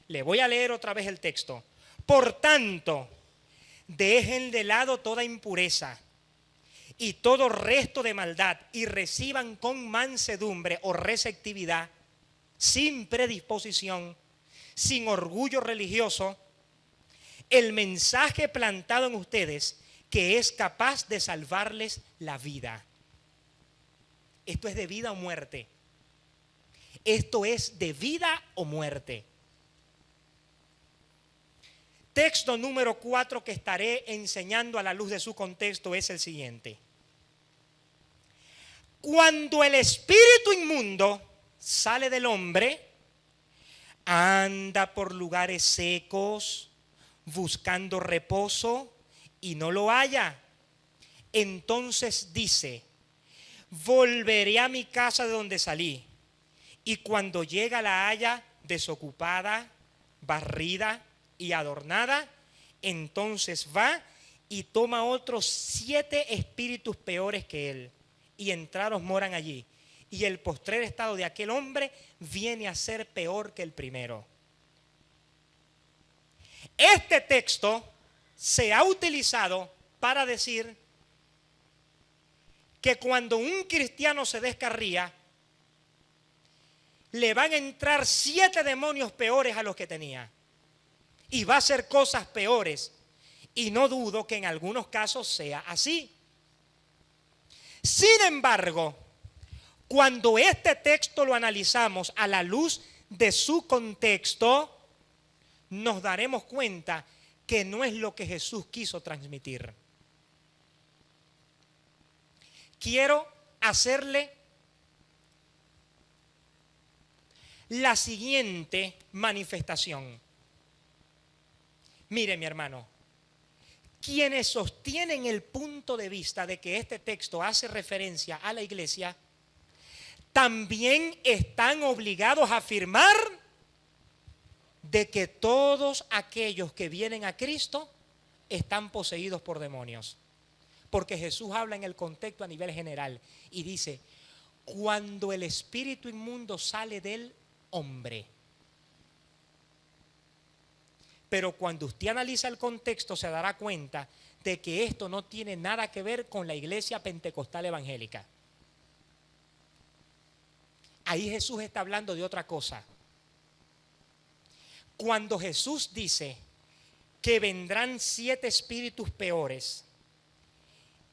A: Le voy a leer otra vez el texto. Por tanto, dejen de lado toda impureza y todo resto de maldad y reciban con mansedumbre o receptividad, sin predisposición, sin orgullo religioso, el mensaje plantado en ustedes que es capaz de salvarles la vida. Esto es de vida o muerte. Esto es de vida o muerte. Texto número 4 que estaré enseñando a la luz de su contexto es el siguiente. Cuando el espíritu inmundo sale del hombre, anda por lugares secos, buscando reposo y no lo halla. Entonces dice, volveré a mi casa de donde salí. Y cuando llega la halla desocupada, barrida y adornada, entonces va y toma otros 7 espíritus peores que él, y entrados moran allí. Y el postrer estado de aquel hombre viene a ser peor que el primero. Este texto se ha utilizado para decir que cuando un cristiano se descarría, le van a entrar 7 demonios peores a los que tenía. Y va a hacer cosas peores. Y no dudo que en algunos casos sea así. Sin embargo, cuando este texto lo analizamos a la luz de su contexto, nos daremos cuenta que no es lo que Jesús quiso transmitir. Quiero hacerle la siguiente manifestación. Mire, mi hermano, quienes sostienen el punto de vista de que este texto hace referencia a la iglesia, también están obligados a afirmar de que todos aquellos que vienen a Cristo están poseídos por demonios. Porque Jesús habla en el contexto a nivel general y dice, cuando el espíritu inmundo sale del hombre. Pero cuando usted analiza el contexto se dará cuenta de que esto no tiene nada que ver con la iglesia pentecostal evangélica. Ahí Jesús está hablando de otra cosa. Cuando Jesús dice que vendrán 7 espíritus peores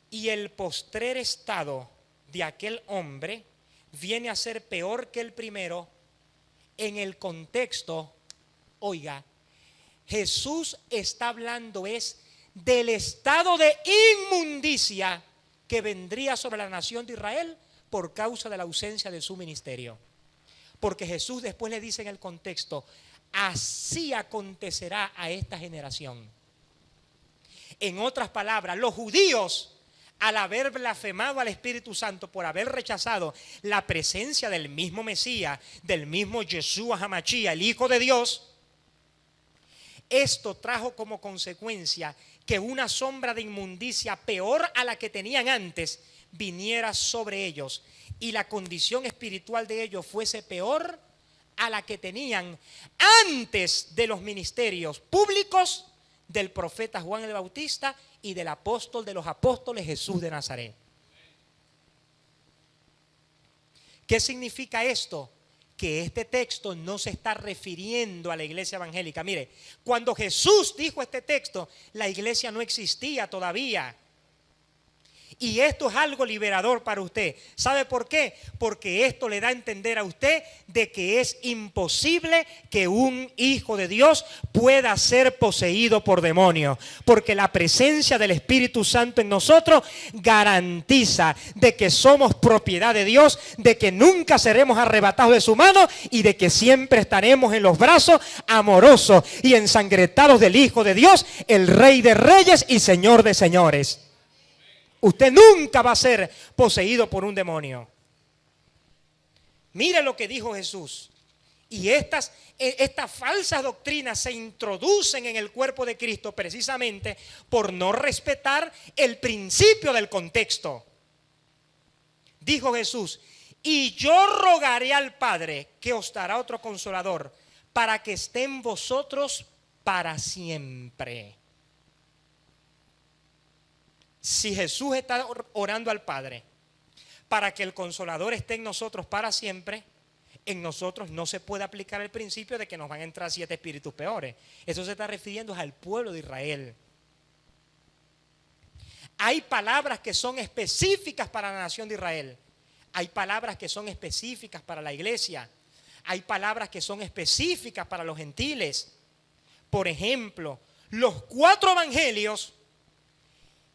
A: y el postrer estado de aquel hombre viene a ser peor que el primero, en el contexto, oiga, Jesús está hablando es del estado de inmundicia que vendría sobre la nación de Israel por causa de la ausencia de su ministerio. Porque Jesús después le dice en el contexto, así acontecerá a esta generación. En otras palabras, los judíos, al haber blasfemado al Espíritu Santo por haber rechazado la presencia del mismo Mesías, del mismo Yeshua HaMashiach, el Hijo de Dios, esto trajo como consecuencia que una sombra de inmundicia peor a la que tenían antes viniera sobre ellos y la condición espiritual de ellos fuese peor a la que tenían antes de los ministerios públicos del profeta Juan el Bautista y del apóstol de los apóstoles Jesús de Nazaret. ¿Qué significa esto? Que este texto no se está refiriendo a la iglesia evangélica. Mire, cuando Jesús dijo este texto, la iglesia no existía todavía. Y esto es algo liberador para usted. ¿Sabe por qué? Porque esto le da a entender a usted de que es imposible que un hijo de Dios pueda ser poseído por demonios. Porque la presencia del Espíritu Santo en nosotros garantiza de que somos propiedad de Dios, de que nunca seremos arrebatados de su mano y de que siempre estaremos en los brazos amorosos y ensangrentados del Hijo de Dios, el Rey de Reyes y Señor de Señores. Usted nunca va a ser poseído por un demonio. Mire lo que dijo Jesús. Y estas falsas doctrinas se introducen en el cuerpo de Cristo precisamente por no respetar el principio del contexto. Dijo Jesús, y yo rogaré al Padre que os dará otro consolador para que esté en vosotros para siempre. Si Jesús está orando al Padre para que el Consolador esté en nosotros para siempre, En nosotros no se puede aplicar el principio de que nos van a entrar 7 espíritus peores. Eso se está refiriendo al pueblo de Israel. Hay palabras que son específicas para la nación de Israel. Hay palabras que son específicas para la iglesia. Hay palabras que son específicas para los gentiles. Por ejemplo, los 4 evangelios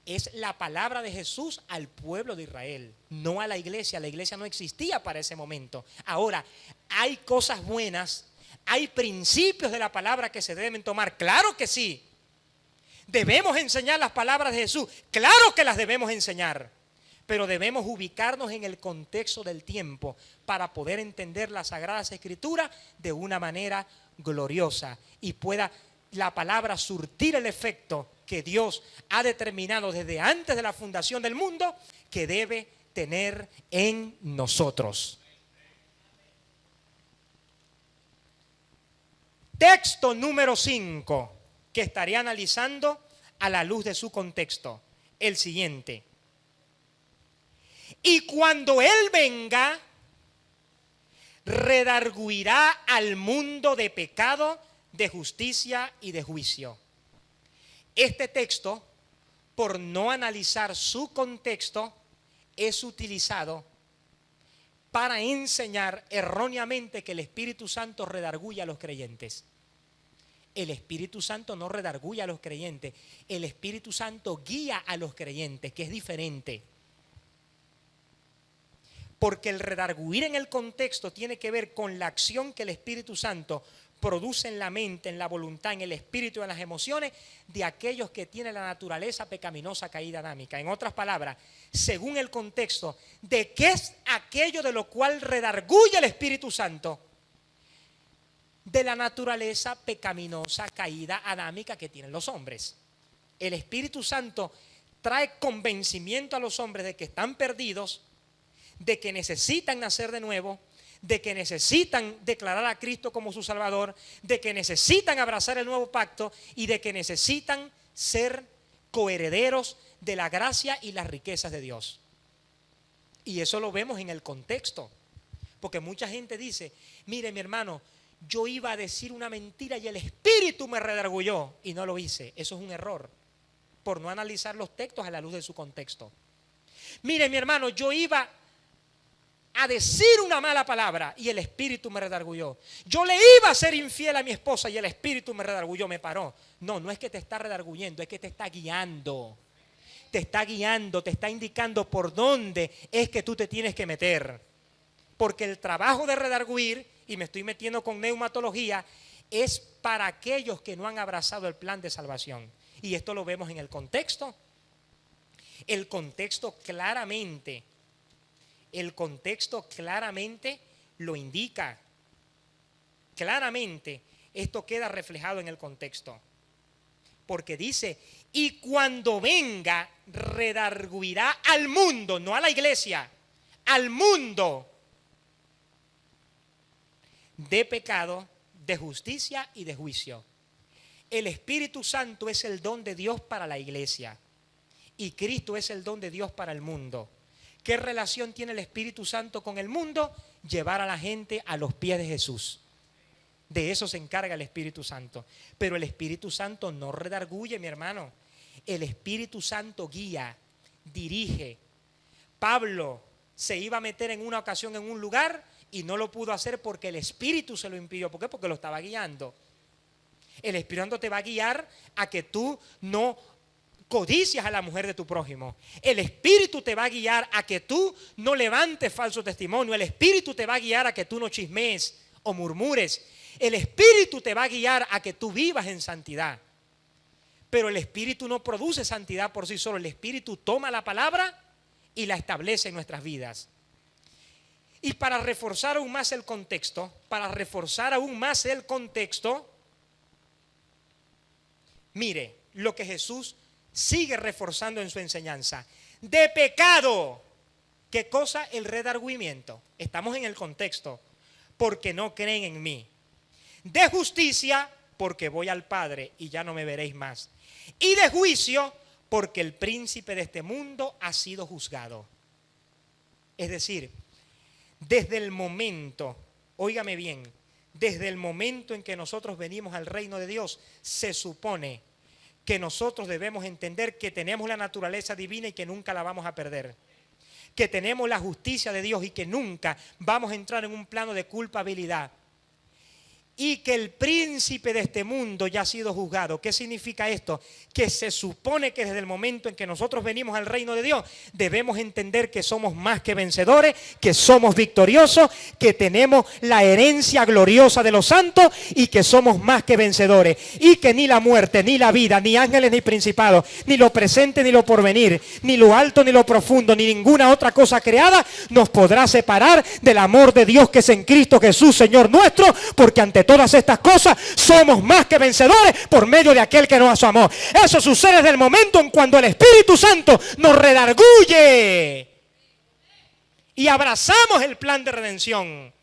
A: es la palabra de Jesús al pueblo de Israel, no a la iglesia. La iglesia no existía para ese momento. Ahora, hay cosas buenas, hay principios de la palabra que se deben tomar. Claro que sí. ¿Debemos enseñar las palabras de Jesús? Claro que las debemos enseñar. Pero debemos ubicarnos en el contexto del tiempo para poder entender las Sagradas Escrituras de una manera gloriosa y pueda la palabra surtir el efecto que Dios ha determinado desde antes de la fundación del mundo que debe tener en nosotros. Texto número 5 que estaré analizando a la luz de su contexto, el siguiente. Y cuando Él venga, redarguirá al mundo de pecado, de justicia y de juicio. Este texto, por no analizar su contexto, es utilizado para enseñar erróneamente que el Espíritu Santo redarguye a los creyentes. El Espíritu Santo no redarguye a los creyentes. El Espíritu Santo guía a los creyentes, que es diferente. Porque el redarguir en el contexto tiene que ver con la acción que el Espíritu Santo produce en la mente, en la voluntad, en el espíritu y en las emociones de aquellos que tienen la naturaleza pecaminosa caída adámica. En otras palabras, según el contexto, ¿de qué es aquello de lo cual redarguye el Espíritu Santo? De la naturaleza pecaminosa caída adámica que tienen los hombres. El Espíritu Santo trae convencimiento a los hombres de que están perdidos, de que necesitan nacer de nuevo, de que necesitan declarar a Cristo como su Salvador, de que necesitan abrazar el nuevo pacto y de que necesitan ser coherederos de la gracia y las riquezas de Dios. Y eso lo vemos en el contexto, porque mucha gente dice, mire mi hermano, yo iba a decir una mentira y el Espíritu me redarguyó y no lo hice. Eso es un error, por no analizar los textos a la luz de su contexto. Mire mi hermano, yo iba a decir una mala palabra y el Espíritu me redarguyó. Yo le iba a ser infiel a mi esposa y el Espíritu me redarguyó, me paró. No, no es que te está redarguyendo, es que te está guiando. Te está guiando, te está indicando por dónde es que tú te tienes que meter. Porque el trabajo de redarguir, y me estoy metiendo con neumatología, es para aquellos que no han abrazado el plan de salvación. Y esto lo vemos en el contexto. El contexto claramente lo indica. Claramente esto queda reflejado en el contexto. Porque dice, y cuando venga redarguirá al mundo, no a la iglesia, al mundo de pecado, de justicia y de juicio. El Espíritu Santo es el don de Dios para la iglesia y Cristo es el don de Dios para el mundo. ¿Qué relación tiene el Espíritu Santo con el mundo? Llevar a la gente a los pies de Jesús. De eso se encarga el Espíritu Santo. Pero el Espíritu Santo no redarguye, mi hermano. El Espíritu Santo guía, dirige. Pablo se iba a meter en una ocasión en un lugar y no lo pudo hacer porque el Espíritu se lo impidió. ¿Por qué? Porque lo estaba guiando. El Espíritu Santo te va a guiar a que tú no codicias a la mujer de tu prójimo. El Espíritu te va a guiar a que tú no levantes falso testimonio. El Espíritu te va a guiar a que tú no chismees o murmures. El Espíritu te va a guiar a que tú vivas en santidad. Pero el Espíritu no produce santidad por sí solo. El Espíritu toma la palabra y la establece en nuestras vidas. Y para reforzar aún más el contexto, mire lo que Jesús sigue reforzando en su enseñanza. De pecado, ¿qué cosa? El redargüimiento. Estamos en el contexto. Porque no creen en mí. De justicia, porque voy al Padre y ya no me veréis más. Y de juicio, porque el príncipe de este mundo ha sido juzgado. Es decir, desde el momento óigame bien, desde el momento en que nosotros venimos al reino de Dios, se supone que nosotros debemos entender que tenemos la naturaleza divina y que nunca la vamos a perder. Que tenemos la justicia de Dios y que nunca vamos a entrar en un plano de culpabilidad. Y que el príncipe de este mundo ya ha sido juzgado. ¿Qué significa esto? Que se supone que desde el momento en que nosotros venimos al reino de Dios, debemos entender que somos más que vencedores, que somos victoriosos, que tenemos la herencia gloriosa de los santos y que somos más que vencedores. Y que ni la muerte, ni la vida, ni ángeles, ni principados, ni lo presente, ni lo porvenir, ni lo alto, ni lo profundo, ni ninguna otra cosa creada nos podrá separar del amor de Dios que es en Cristo Jesús, Señor nuestro, porque ante todas estas cosas somos más que vencedores por medio de aquel que nos amó. Eso sucede desde el momento en cuando el Espíritu Santo nos redarguye y abrazamos el plan de redención.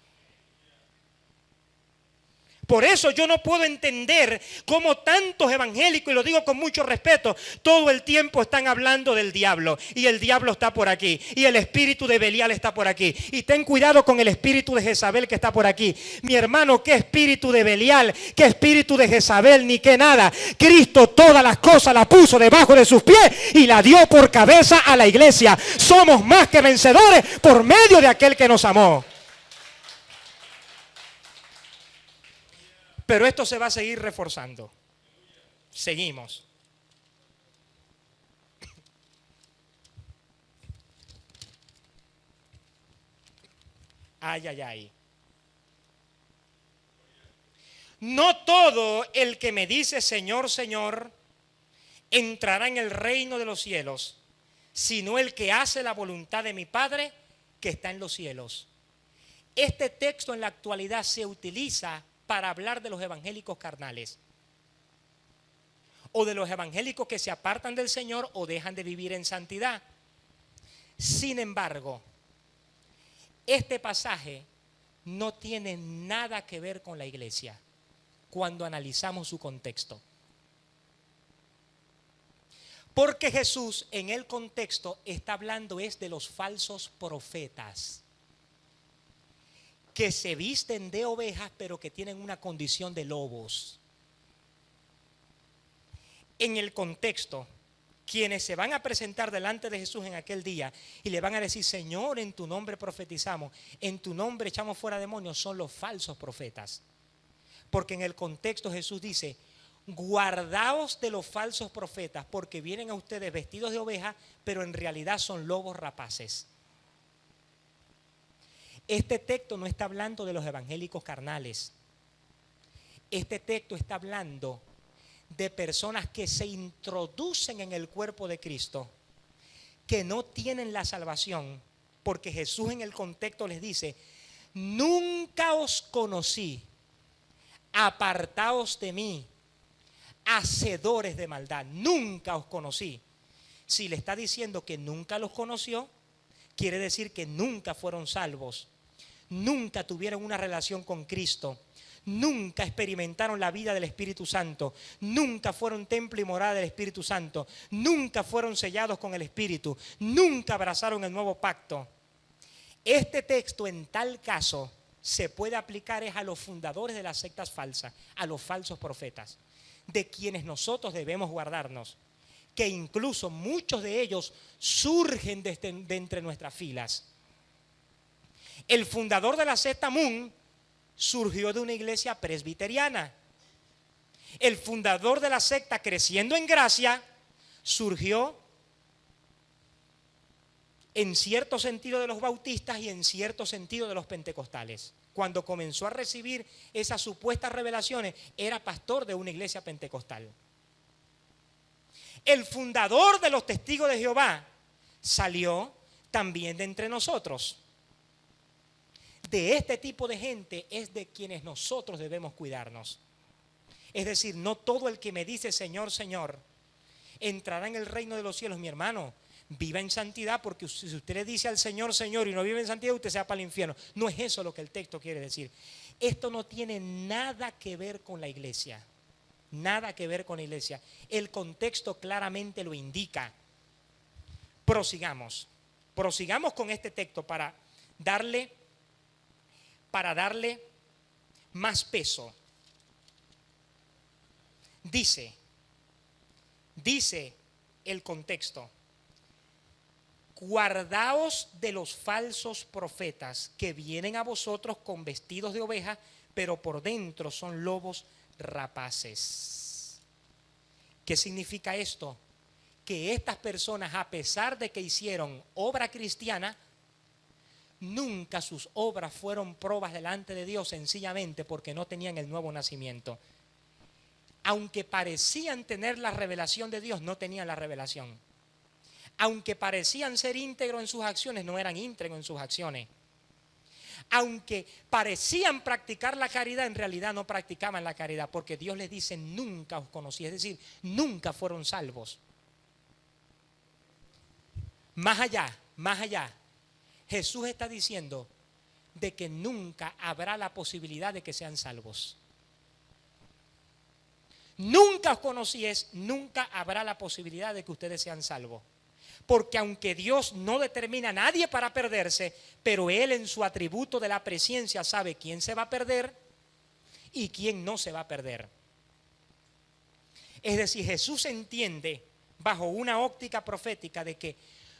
A: Por eso yo no puedo entender cómo tantos evangélicos, y lo digo con mucho respeto, todo el tiempo están hablando del diablo. Y el diablo está por aquí. Y el espíritu de Belial está por aquí. Y ten cuidado con el espíritu de Jezabel que está por aquí. Mi hermano, ¿qué espíritu de Belial? ¿Qué espíritu de Jezabel? Ni qué nada. Cristo todas las cosas las puso debajo de sus pies y la dio por cabeza a la iglesia. Somos más que vencedores por medio de aquel que nos amó. Pero esto se va a seguir reforzando. Seguimos. Ay, ay, ay. No todo el que me dice Señor, Señor, entrará en el reino de los cielos, sino el que hace la voluntad de mi Padre que está en los cielos. Este texto en la actualidad se utiliza para hablar de los evangélicos carnales o de los evangélicos que se apartan del Señor o dejan de vivir en santidad. Sin embargo, este pasaje no tiene nada que ver con la iglesia cuando analizamos su contexto. Porque Jesús en el contexto está hablando es de los falsos profetas que se visten de ovejas pero que tienen una condición de lobos. En el contexto, quienes se van a presentar delante de Jesús en aquel día y le van a decir, Señor, en tu nombre profetizamos, en tu nombre echamos fuera demonios, son los falsos profetas. Porque en el contexto Jesús dice, guardaos de los falsos profetas porque vienen a ustedes vestidos de oveja, pero en realidad son lobos rapaces. Este texto no está hablando de los evangélicos carnales. Este texto está hablando de personas que se introducen en el cuerpo de Cristo, que no tienen la salvación, porque Jesús en el contexto les dice, nunca os conocí, apartaos de mí, hacedores de maldad, nunca os conocí. Si le está diciendo que nunca los conoció, quiere decir que nunca fueron salvos. Nunca tuvieron una relación con Cristo, nunca experimentaron la vida del Espíritu Santo, nunca fueron templo y morada del Espíritu Santo, nunca fueron sellados con el Espíritu, nunca abrazaron el nuevo pacto. Este texto en tal caso se puede aplicar es a los fundadores de las sectas falsas, a los falsos profetas, de quienes nosotros debemos guardarnos, que incluso muchos de ellos surgen de entre nuestras filas. El fundador de la secta Moon surgió de una iglesia presbiteriana. El fundador de la secta Creciendo en Gracia surgió en cierto sentido de los bautistas y en cierto sentido de los pentecostales. Cuando comenzó a recibir esas supuestas revelaciones, era pastor de una iglesia pentecostal. El fundador de los Testigos de Jehová salió también de entre nosotros. De este tipo de gente es de quienes nosotros debemos cuidarnos. Es decir, no todo el que me dice Señor, Señor, entrará en el reino de los cielos. Mi hermano, viva en santidad, porque si usted le dice al Señor, Señor, y no vive en santidad, usted se va para el infierno. No es eso lo que el texto quiere decir. Esto no tiene nada que ver con la iglesia. Nada que ver con la iglesia. El contexto claramente lo indica. Prosigamos con este texto para para darle más peso. Dice el contexto: guardaos de los falsos profetas que vienen a vosotros con vestidos de oveja, pero por dentro son lobos rapaces. ¿Qué significa esto? Que estas personas, a pesar de que hicieron obra cristiana, nunca sus obras fueron probas delante de Dios, sencillamente porque no tenían el nuevo nacimiento. Aunque parecían tener la revelación de Dios, no tenían la revelación. Aunque parecían ser íntegros en sus acciones, no eran íntegros en sus acciones. Aunque parecían practicar la caridad, en realidad no practicaban la caridad, porque Dios les dice: nunca os conocí, es decir, nunca fueron salvos. Más allá, Jesús está diciendo de que nunca habrá la posibilidad de que sean salvos. Nunca os conocí, nunca habrá la posibilidad de que ustedes sean salvos. Porque aunque Dios no determina a nadie para perderse, pero Él en su atributo de la presciencia sabe quién se va a perder y quién no se va a perder. Es decir, Jesús entiende bajo una óptica profética de que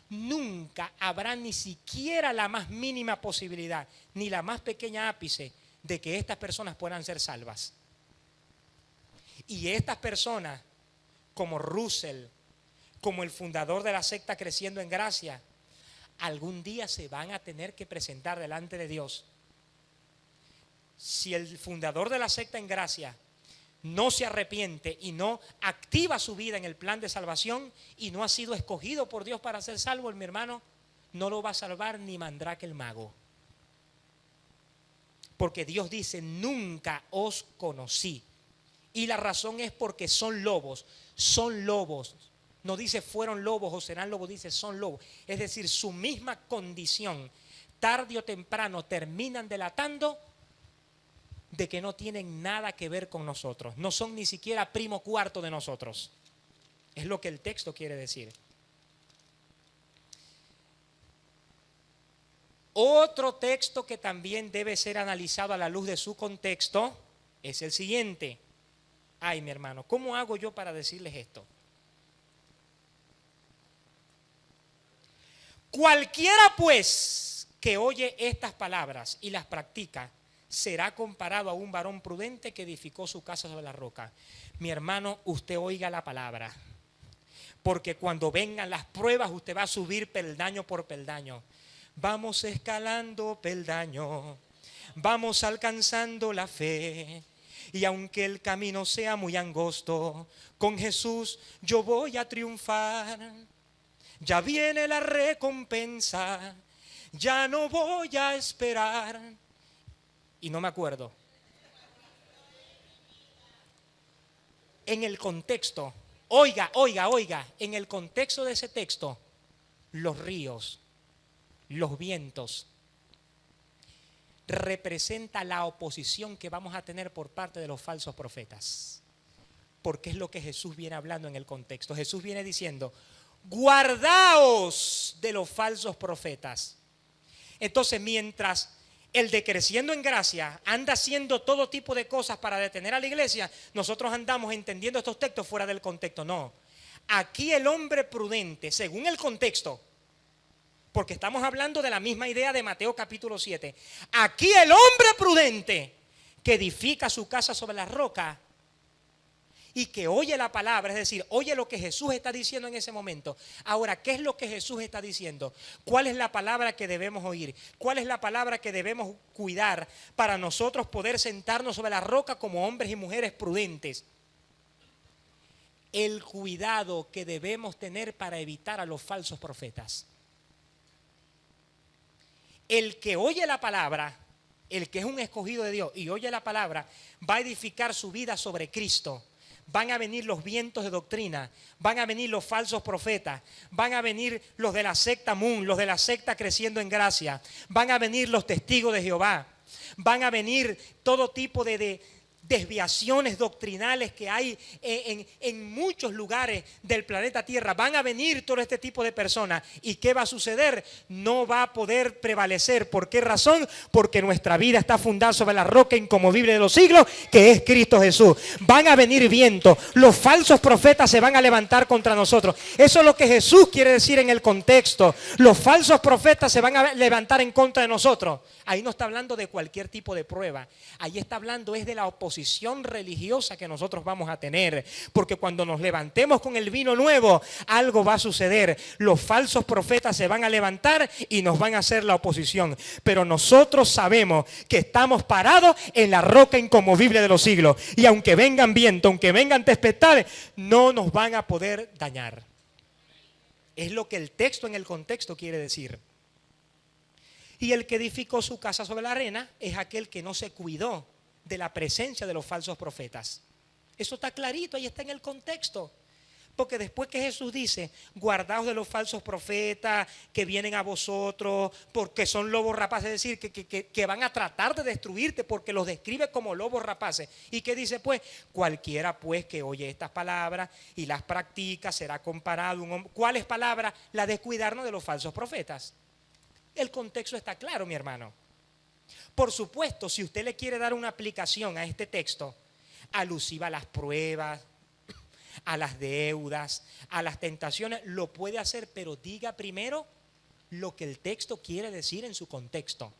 A: nunca habrá ni siquiera la más mínima posibilidad, ni la más pequeña ápice de que estas personas puedan ser salvas. Y estas personas, como Russell, como el fundador de la secta Creciendo en Gracia, algún día se van a tener que presentar delante de Dios. Si el fundador de la secta en Gracia no se arrepiente y no activa su vida en el plan de salvación y no ha sido escogido por Dios para ser salvo, mi hermano, no lo va a salvar ni Mandrake el mago. Porque Dios dice: nunca os conocí. Y la razón es porque son lobos. No dice fueron lobos o serán lobos, dice son lobos. Es decir, su misma condición, tarde o temprano, terminan delatando de que no tienen nada que ver con nosotros. No son ni siquiera primo cuarto de nosotros. Es lo que el texto quiere decir. Otro texto que también debe ser analizado a la luz de su contexto es el siguiente. Ay, mi hermano, ¿cómo hago yo para decirles esto? Cualquiera pues que oye estas palabras y las practica será comparado a un varón prudente que edificó su casa sobre la roca. Mi hermano, usted oiga la palabra, porque cuando vengan las pruebas usted va a subir peldaño por peldaño. Vamos escalando peldaño, vamos alcanzando la fe. Y aunque el camino sea muy angosto, con Jesús yo voy a triunfar. Ya viene la recompensa, ya no voy a esperar. Y no me acuerdo. En el contexto, oiga, en el contexto de ese texto, los ríos, los vientos, representa la oposición que vamos a tener por parte de los falsos profetas. Porque es lo que Jesús viene hablando en el contexto. Jesús viene diciendo: guardaos de los falsos profetas. Entonces, mientras el de Creciendo en Gracia anda haciendo todo tipo de cosas para detener a la iglesia, nosotros andamos entendiendo estos textos fuera del contexto. No, aquí el hombre prudente, según el contexto, porque estamos hablando de la misma idea de Mateo capítulo 7. Aquí el hombre prudente que edifica su casa sobre la roca y que oye la palabra, es decir, oye lo que Jesús está diciendo en ese momento. Ahora, ¿qué es lo que Jesús está diciendo? ¿Cuál es la palabra que debemos oír? ¿Cuál es la palabra que debemos cuidar para nosotros poder sentarnos sobre la roca como hombres y mujeres prudentes? El cuidado que debemos tener para evitar a los falsos profetas. El que oye la palabra, el que es un escogido de Dios y oye la palabra, va a edificar su vida sobre Cristo. Van a venir los vientos de doctrina, van a venir los falsos profetas, van a venir los de la secta Moon, los de la secta Creciendo en Gracia, van a venir los testigos de Jehová, van a venir todo tipo de desviaciones doctrinales que hay en muchos lugares del planeta Tierra. Van a venir todo este tipo de personas. ¿Y qué va a suceder? No va a poder prevalecer. ¿Por qué razón? Porque nuestra vida está fundada sobre la roca inconmovible de los siglos, que es Cristo Jesús. Van a venir vientos. Los falsos profetas se van a levantar contra nosotros. Eso es lo que Jesús quiere decir en el contexto. Los falsos profetas se van a levantar en contra de nosotros. Ahí no está hablando de cualquier tipo de prueba. Ahí está hablando es de la oposición religiosa que nosotros vamos a tener. Porque cuando nos levantemos con el vino nuevo, algo va a suceder. Los falsos profetas se van a levantar y nos van a hacer la oposición. Pero nosotros sabemos que estamos parados en la roca inconmovible de los siglos. Y aunque vengan vientos, aunque vengan tempestades, no nos van a poder dañar. Es lo que el texto en el contexto quiere decir. Y el que edificó su casa sobre la arena es aquel que no se cuidó de la presencia de los falsos profetas. Eso está clarito, ahí está en el contexto. Porque después que Jesús dice, guardaos de los falsos profetas que vienen a vosotros porque son lobos rapaces, es decir, que van a tratar de destruirte porque los describe como lobos rapaces. ¿Y qué dice pues? Cualquiera pues que oye estas palabras y las practica será comparado un hombre. ¿Cuáles palabras? La de cuidarnos de los falsos profetas. El contexto está claro, mi hermano. Por supuesto, si usted le quiere dar una aplicación a este texto, alusiva a las pruebas, a las deudas, a las tentaciones, lo puede hacer, pero diga primero lo que el texto quiere decir en su contexto.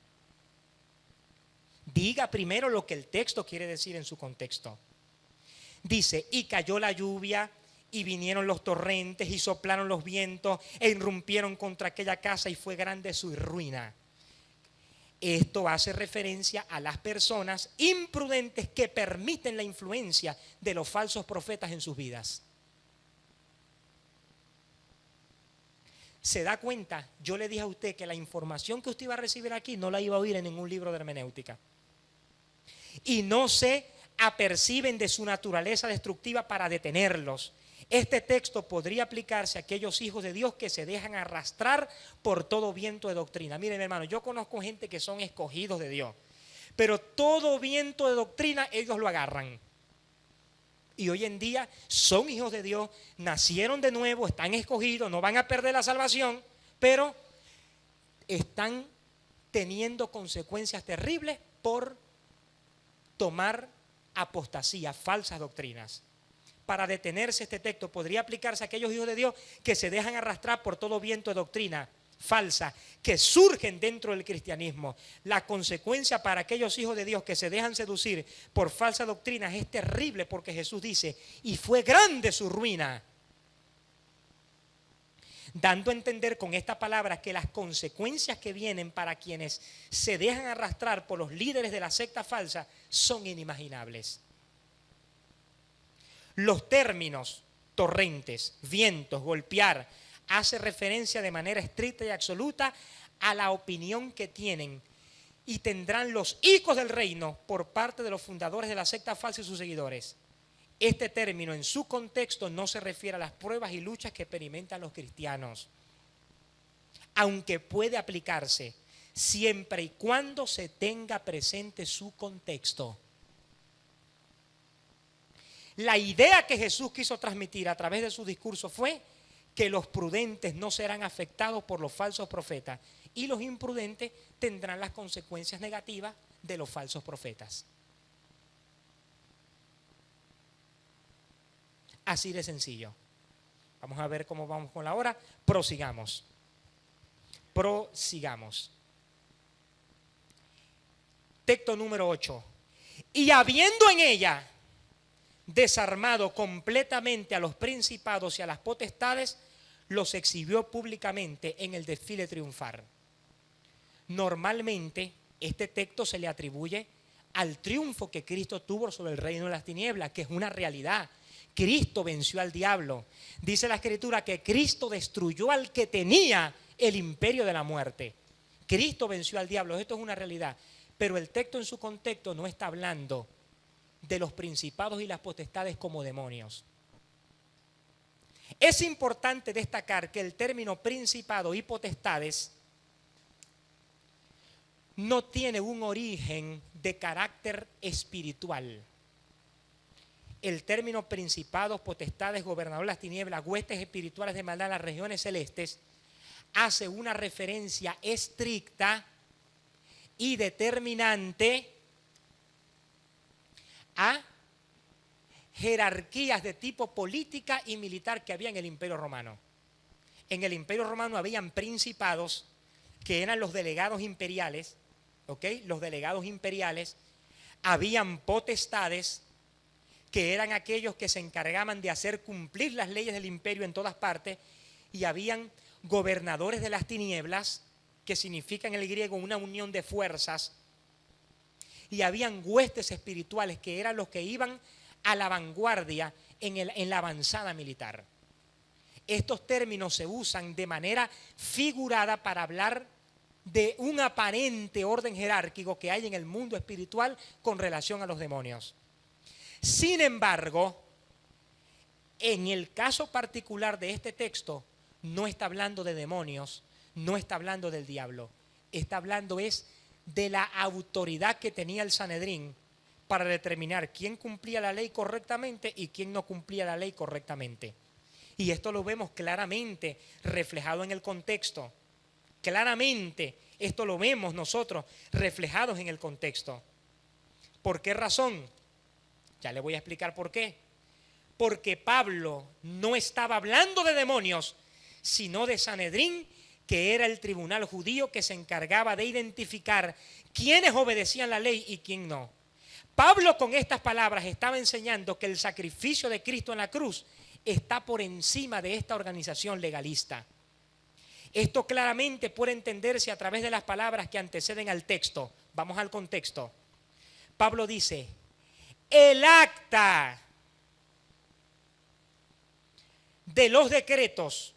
A: Diga primero lo que el texto quiere decir en su contexto. Dice, y cayó la lluvia, y vinieron los torrentes, y soplaron los vientos, e irrumpieron contra aquella casa, y fue grande su ruina. Esto hace referencia a las personas imprudentes que permiten la influencia de los falsos profetas en sus vidas. ¿Se da cuenta? Yo le dije a usted que la información que usted iba a recibir aquí no la iba a oír en ningún libro de hermenéutica. Y no se aperciben de su naturaleza destructiva para detenerlos. Este texto podría aplicarse a aquellos hijos de Dios que se dejan arrastrar por todo viento de doctrina. Miren, hermano, yo conozco gente que son escogidos de Dios, pero todo viento de doctrina ellos lo agarran. Y hoy en día son hijos de Dios, nacieron de nuevo, están escogidos, no van a perder la salvación, pero están teniendo consecuencias terribles por tomar apostasía, falsas doctrinas. Para detenerse este texto podría aplicarse a aquellos hijos de Dios que se dejan arrastrar por todo viento de doctrina falsa, que surgen dentro del cristianismo. La consecuencia para aquellos hijos de Dios que se dejan seducir por falsas doctrinas es terrible, porque Jesús dice, y fue grande su ruina. Dando a entender con esta palabra que las consecuencias que vienen para quienes se dejan arrastrar por los líderes de la secta falsa son inimaginables. Los términos torrentes, vientos, golpear, hace referencia de manera estricta y absoluta a la opinión que tienen y tendrán los hijos del reino por parte de los fundadores de la secta falsa y sus seguidores. Este término en su contexto no se refiere a las pruebas y luchas que experimentan los cristianos, aunque puede aplicarse siempre y cuando se tenga presente su contexto. La idea que Jesús quiso transmitir a través de su discurso fue que los prudentes no serán afectados por los falsos profetas y los imprudentes tendrán las consecuencias negativas de los falsos profetas. Así de sencillo. Vamos a ver cómo vamos con la hora. Prosigamos. Texto número 8. Y habiendo en ella desarmado completamente a los principados y a las potestades, los exhibió públicamente en el desfile triunfal. Normalmente este texto se le atribuye al triunfo que Cristo tuvo sobre el reino de las tinieblas, que es una realidad. Cristo venció al diablo. Dice la Escritura que Cristo destruyó al que tenía el imperio de la muerte. Cristo venció al diablo, esto es una realidad. Pero el texto en su contexto no está hablando de los principados y las potestades como demonios. Es importante destacar que el término principado y potestades no tiene un origen de carácter espiritual. el término principados, potestades, gobernadores de las tinieblas, huestes espirituales de maldad en las regiones celestes, hace una referencia estricta y determinante a jerarquías de tipo política y militar que había en el Imperio Romano. En el Imperio Romano habían principados que eran los delegados imperiales, ¿ok? Los delegados imperiales. Habían potestades que eran aquellos que se encargaban de hacer cumplir las leyes del imperio en todas partes, y habían gobernadores de las tinieblas, que significa en el griego una unión de fuerzas, y habían huestes espirituales que eran los que iban a la vanguardia en la avanzada militar. Estos términos se usan de manera figurada para hablar de un aparente orden jerárquico que hay en el mundo espiritual con relación a los demonios. Sin embargo, en el caso particular de este texto, no está hablando de demonios, no está hablando del diablo, está hablando es de la autoridad que tenía el Sanedrín para determinar quién cumplía la ley correctamente y quién no cumplía la ley correctamente. Y esto lo vemos claramente reflejado en el contexto. Claramente esto lo vemos nosotros reflejados en el contexto. ¿Por qué razón? Ya le voy a explicar por qué. Porque Pablo no estaba hablando de demonios, sino de Sanedrín, que era el tribunal judío que se encargaba de identificar quiénes obedecían la ley y quién no. Pablo con estas palabras estaba enseñando que el sacrificio de Cristo en la cruz está por encima de esta organización legalista. Esto claramente puede entenderse a través de las palabras que anteceden al texto. Vamos al contexto. Pablo dice, el acta de los decretos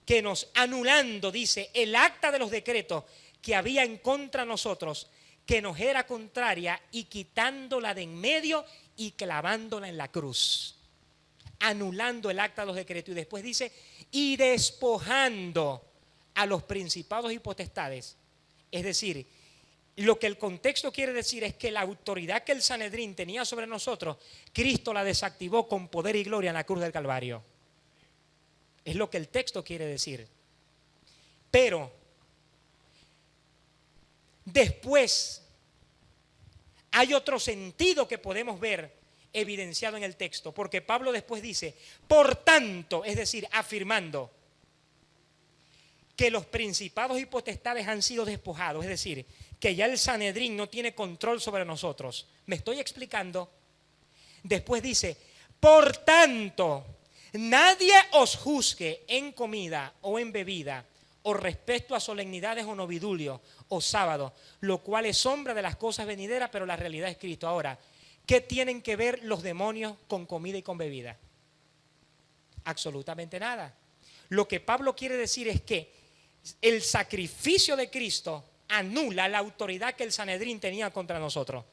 A: que nos anulando, dice, el acta de los decretos que había en contra de nosotros, que nos era contraria, y quitándola de en medio y clavándola en la cruz. Anulando el acta de los decretos. Y después dice, y despojando a los principados y potestades. Es decir, lo que el contexto quiere decir es que la autoridad que el Sanedrín tenía sobre nosotros, Cristo la desactivó con poder y gloria en la cruz del Calvario. Es lo que el texto quiere decir. Pero después hay otro sentido que podemos ver evidenciado en el texto, porque Pablo después dice, por tanto, es decir, afirmando que los principados y potestades han sido despojados, es decir, que ya el Sanedrín no tiene control sobre nosotros. ¿Me estoy explicando? Después dice, por tanto, nadie os juzgue en comida o en bebida, o respecto a solemnidades o novidulios o sábados, lo cual es sombra de las cosas venideras, pero la realidad es Cristo. Ahora, ¿qué tienen que ver los demonios con comida y con bebida? Absolutamente nada. Lo que Pablo quiere decir es que el sacrificio de Cristo anula la autoridad que el Sanedrín tenía contra nosotros.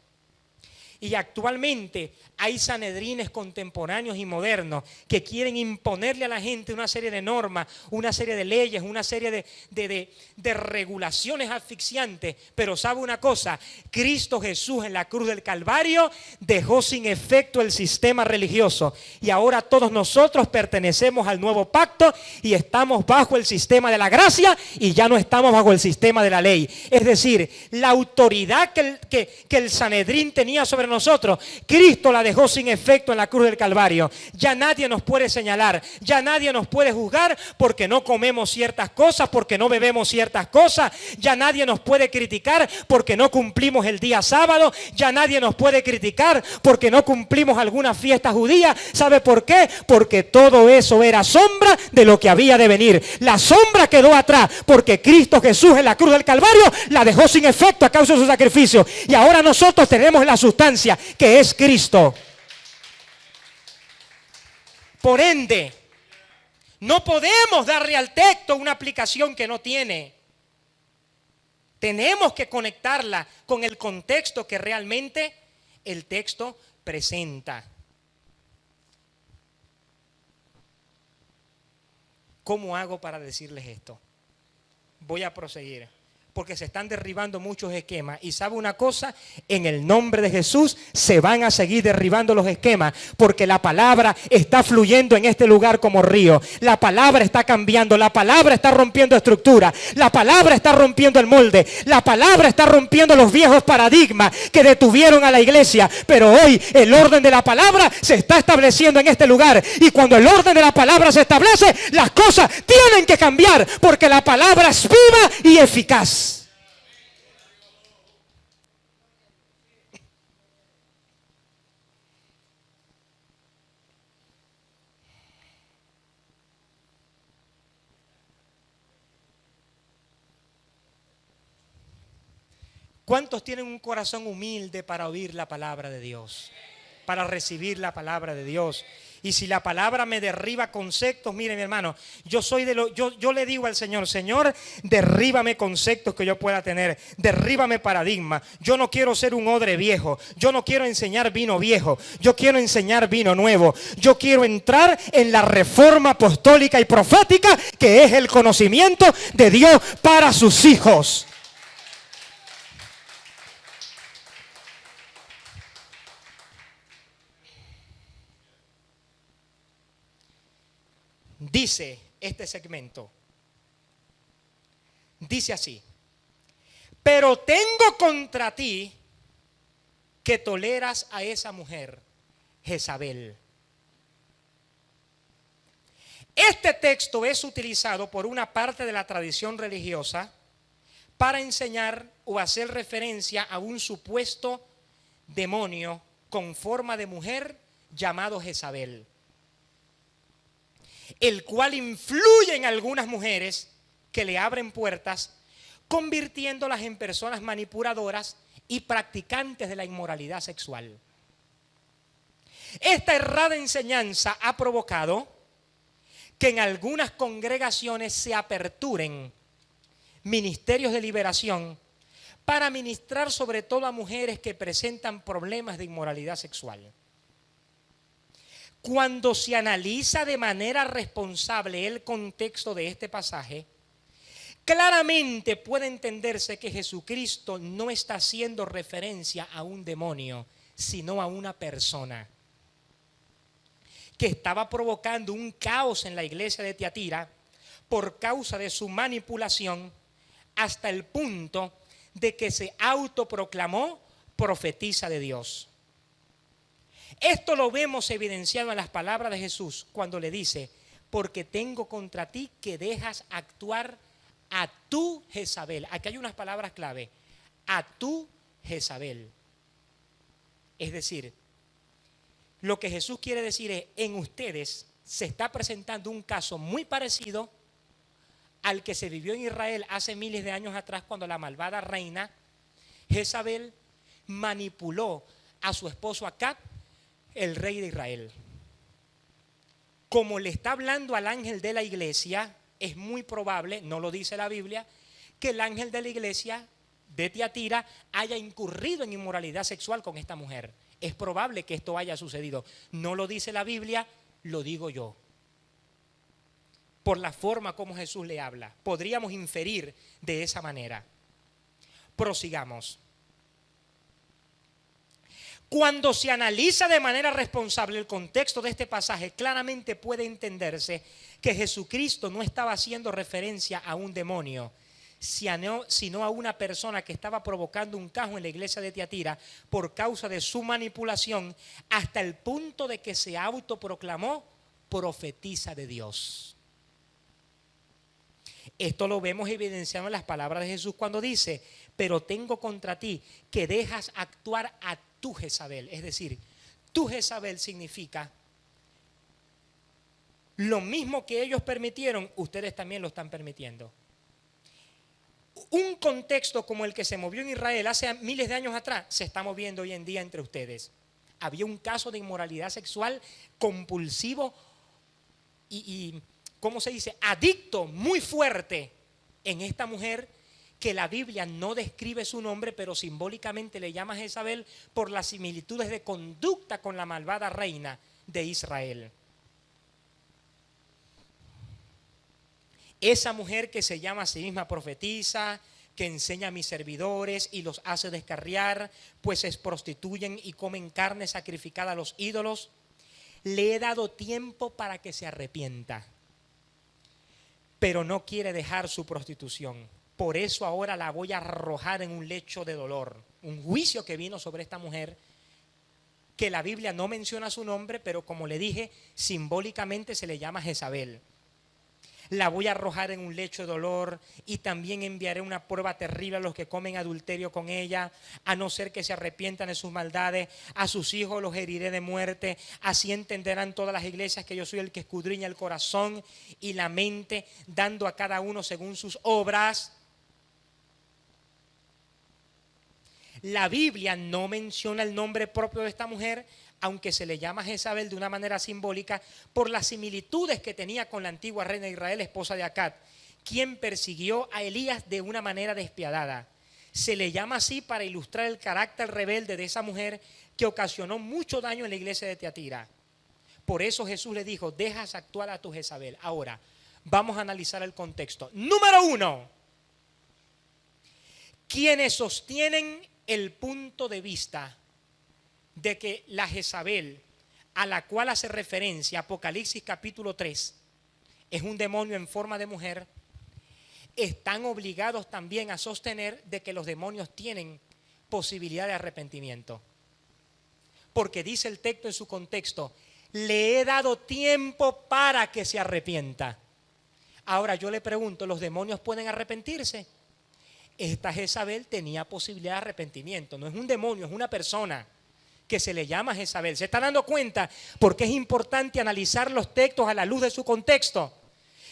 A: Y actualmente hay sanedrines contemporáneos y modernos que quieren imponerle a la gente una serie de normas, una serie de leyes, una serie de regulaciones asfixiantes. Pero ¿sabe una cosa? Cristo Jesús en la cruz del Calvario dejó sin efecto el sistema religioso. Y ahora todos nosotros pertenecemos al nuevo pacto y estamos bajo el sistema de la gracia y ya no estamos bajo el sistema de la ley. Es decir, la autoridad que el Sanedrín tenía sobre nosotros, Cristo la dejó sin efecto en la cruz del Calvario. Ya nadie nos puede señalar, ya nadie nos puede juzgar porque no comemos ciertas cosas, porque no bebemos ciertas cosas, ya nadie nos puede criticar porque no cumplimos el día sábado, ya nadie nos puede criticar porque no cumplimos alguna fiesta judía. ¿Sabe por qué? Porque todo eso era sombra de lo que había de venir. La sombra quedó atrás porque Cristo Jesús en la cruz del Calvario la dejó sin efecto a causa de su sacrificio. Y ahora nosotros tenemos la sustancia que es Cristo. Por ende, no podemos darle al texto una aplicación que no tiene. Tenemos que conectarla con el contexto que realmente el texto presenta. ¿Cómo hago para decirles esto? Voy a proseguir. porque se están derribando muchos esquemas. Y sabe una cosa, en el nombre de Jesús se van a seguir derribando los esquemas, porque la palabra está fluyendo en este lugar como río. La palabra está cambiando, la palabra está rompiendo estructura, la palabra está rompiendo el molde, la palabra está rompiendo los viejos paradigmas que detuvieron a la iglesia. Pero hoy el orden de la palabra se está estableciendo en este lugar, y cuando el orden de la palabra se establece, las cosas tienen que cambiar, porque la palabra es viva y eficaz. ¿Cuántos tienen un corazón humilde para oír la palabra de Dios? Para recibir la palabra de Dios. Y si la palabra me derriba conceptos, mire mi hermano, yo le digo al Señor, Señor, derríbame conceptos que yo pueda tener, derríbame paradigmas. Yo no quiero ser un odre viejo, yo no quiero enseñar vino viejo, yo quiero enseñar vino nuevo. Yo quiero entrar en la reforma apostólica y profética, que es el conocimiento de Dios para sus hijos. Dice este segmento, dice así: pero tengo contra ti que toleras a esa mujer, Jezabel. Este texto es utilizado por una parte de la tradición religiosa para enseñar o hacer referencia a un supuesto demonio con forma de mujer llamado Jezabel, el cual influye en algunas mujeres que le abren puertas, convirtiéndolas en personas manipuladoras y practicantes de la inmoralidad sexual. Esta errada enseñanza ha provocado que en algunas congregaciones se aperturen ministerios de liberación para ministrar sobre todo a mujeres que presentan problemas de inmoralidad sexual. Cuando se analiza de manera responsable el contexto de este pasaje, claramente puede entenderse que Jesucristo no está haciendo referencia a un demonio, sino a una persona que estaba provocando un caos en la iglesia de Tiatira por causa de su manipulación, hasta el punto de que se autoproclamó profetisa de Dios. Esto lo vemos evidenciado en las palabras de Jesús cuando le dice: porque tengo contra ti que dejas actuar a tu Jezabel. Aquí hay unas palabras clave: a tu Jezabel. Es decir, lo que Jesús quiere decir es: en ustedes se está presentando un caso muy parecido al que se vivió en Israel hace miles de años atrás, cuando la malvada reina Jezabel manipuló a su esposo Acab, el rey de Israel. Como le está hablando al ángel de la iglesia, es muy probable, no lo dice la Biblia, que el ángel de la iglesia de Tiatira haya incurrido en inmoralidad sexual con esta mujer. Es probable que esto haya sucedido. No lo dice la Biblia, lo digo yo. Por la forma como Jesús le habla, podríamos inferir de esa manera. Prosigamos. Cuando se analiza de manera responsable el contexto de este pasaje, claramente puede entenderse que Jesucristo no estaba haciendo referencia a un demonio, sino a una persona que estaba provocando un caos en la iglesia de Tiatira por causa de su manipulación, hasta el punto de que se autoproclamó profetisa de Dios. Esto lo vemos evidenciado en las palabras de Jesús cuando dice: pero tengo contra ti que dejas actuar a tu Jezabel. Es decir, tu Jezabel significa lo mismo que ellos permitieron, ustedes también lo están permitiendo. Un contexto como el que se movió en Israel hace miles de años atrás se está moviendo hoy en día entre ustedes. Había un caso de inmoralidad sexual compulsivo y ¿cómo se dice? Adicto muy fuerte en esta mujer, que la Biblia no describe su nombre, pero simbólicamente le llama Jezabel por las similitudes de conducta con la malvada reina de Israel. Esa mujer que se llama a sí misma profetisa, que enseña a mis servidores y los hace descarriar, pues se prostituyen y comen carne sacrificada a los ídolos. Le he dado tiempo para que se arrepienta, pero no quiere dejar su prostitución. Por eso ahora la voy a arrojar en un lecho de dolor. Un juicio que vino sobre esta mujer, que la Biblia no menciona su nombre, pero como le dije, simbólicamente se le llama Jezabel. La voy a arrojar en un lecho de dolor y también enviaré una prueba terrible a los que comen adulterio con ella, a no ser que se arrepientan de sus maldades. A sus hijos los heriré de muerte. Así entenderán todas las iglesias que yo soy el que escudriña el corazón y la mente, dando a cada uno según sus obras. La Biblia no menciona el nombre propio de esta mujer, aunque se le llama Jezabel de una manera simbólica por las similitudes que tenía con la antigua reina de Israel, esposa de Acab, quien persiguió a Elías de una manera despiadada. Se le llama así para ilustrar el carácter rebelde de esa mujer que ocasionó mucho daño en la iglesia de Tiatira. Por eso Jesús le dijo: dejas actuar a tu Jezabel. Ahora, vamos a analizar el contexto. Número 1. Quienes sostienen el punto de vista de que la Jezabel a la cual hace referencia Apocalipsis capítulo 3 es un demonio en forma de mujer, están obligados también a sostener de que los demonios tienen posibilidad de arrepentimiento. Porque dice el texto en su contexto: le he dado tiempo para que se arrepienta. Ahora yo le pregunto, ¿los demonios pueden arrepentirse? Esta Jezabel tenía posibilidad de arrepentimiento. No es un demonio, es una persona que se le llama Jezabel. ¿Se está dando cuenta? Porque es importante analizar los textos a la luz de su contexto.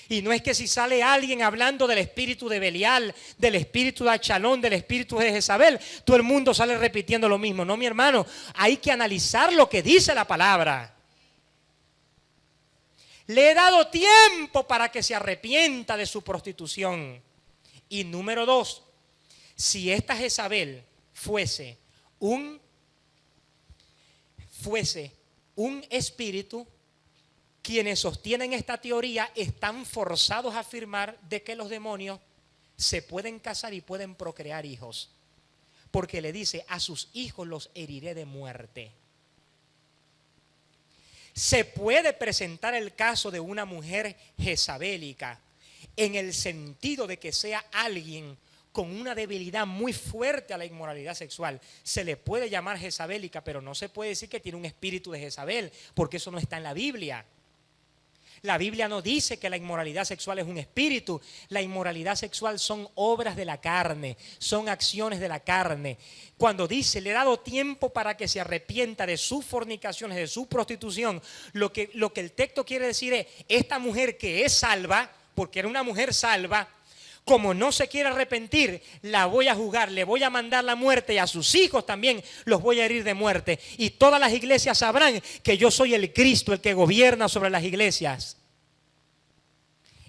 A: Y no es que si sale alguien hablando del espíritu de Belial, del espíritu de Achalón, del espíritu de Jezabel, todo el mundo sale repitiendo lo mismo. No, mi hermano, hay que analizar lo que dice la palabra. Le he dado tiempo para que se arrepienta de su prostitución. Y número 2, si esta Jezabel fuese un espíritu, quienes sostienen esta teoría están forzados a afirmar de que los demonios se pueden casar y pueden procrear hijos. Porque le dice: a sus hijos los heriré de muerte. Se puede presentar el caso de una mujer jezabélica en el sentido de que sea alguien con una debilidad muy fuerte a la inmoralidad sexual. Se le puede llamar jezabélica, pero no se puede decir que tiene un espíritu de Jezabel, porque eso no está en la Biblia. La Biblia no dice que la inmoralidad sexual es un espíritu. La inmoralidad sexual son obras de la carne, son acciones de la carne. Cuando dice: le he dado tiempo para que se arrepienta de sus fornicaciones, de su prostitución, lo que el texto quiere decir es: esta mujer que es salva, porque era una mujer salva, como no se quiere arrepentir, la voy a juzgar, le voy a mandar la muerte, y a sus hijos también los voy a herir de muerte. Y todas las iglesias sabrán que yo soy el Cristo, el que gobierna sobre las iglesias.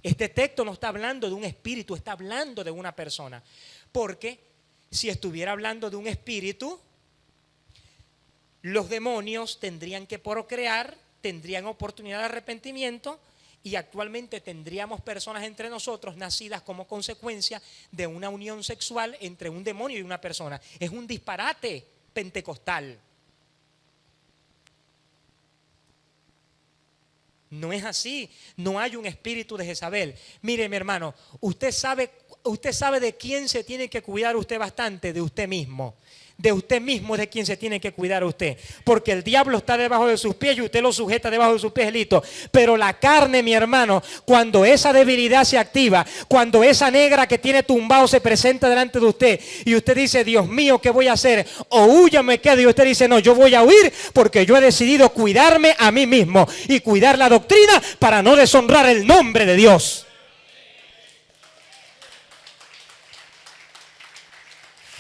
A: Este texto no está hablando de un espíritu, está hablando de una persona. Porque si estuviera hablando de un espíritu, los demonios tendrían que procrear, tendrían oportunidad de arrepentimiento. Y actualmente tendríamos personas entre nosotros nacidas como consecuencia de una unión sexual entre un demonio y una persona. Es un disparate pentecostal. No es así. No hay un espíritu de Jezabel. Mire, mi hermano, usted sabe de quién se tiene que cuidar usted bastante, de usted mismo. De usted mismo es de quien se tiene que cuidar usted, porque el diablo está debajo de sus pies y usted lo sujeta debajo de sus pies, listo. Pero la carne, mi hermano, cuando esa debilidad se activa, cuando esa negra que tiene tumbado se presenta delante de usted y usted dice: Dios mío, ¿qué voy a hacer? O huya, me quedo. Y usted dice: no, yo voy a huir porque yo he decidido cuidarme a mí mismo y cuidar la doctrina para no deshonrar el nombre de Dios.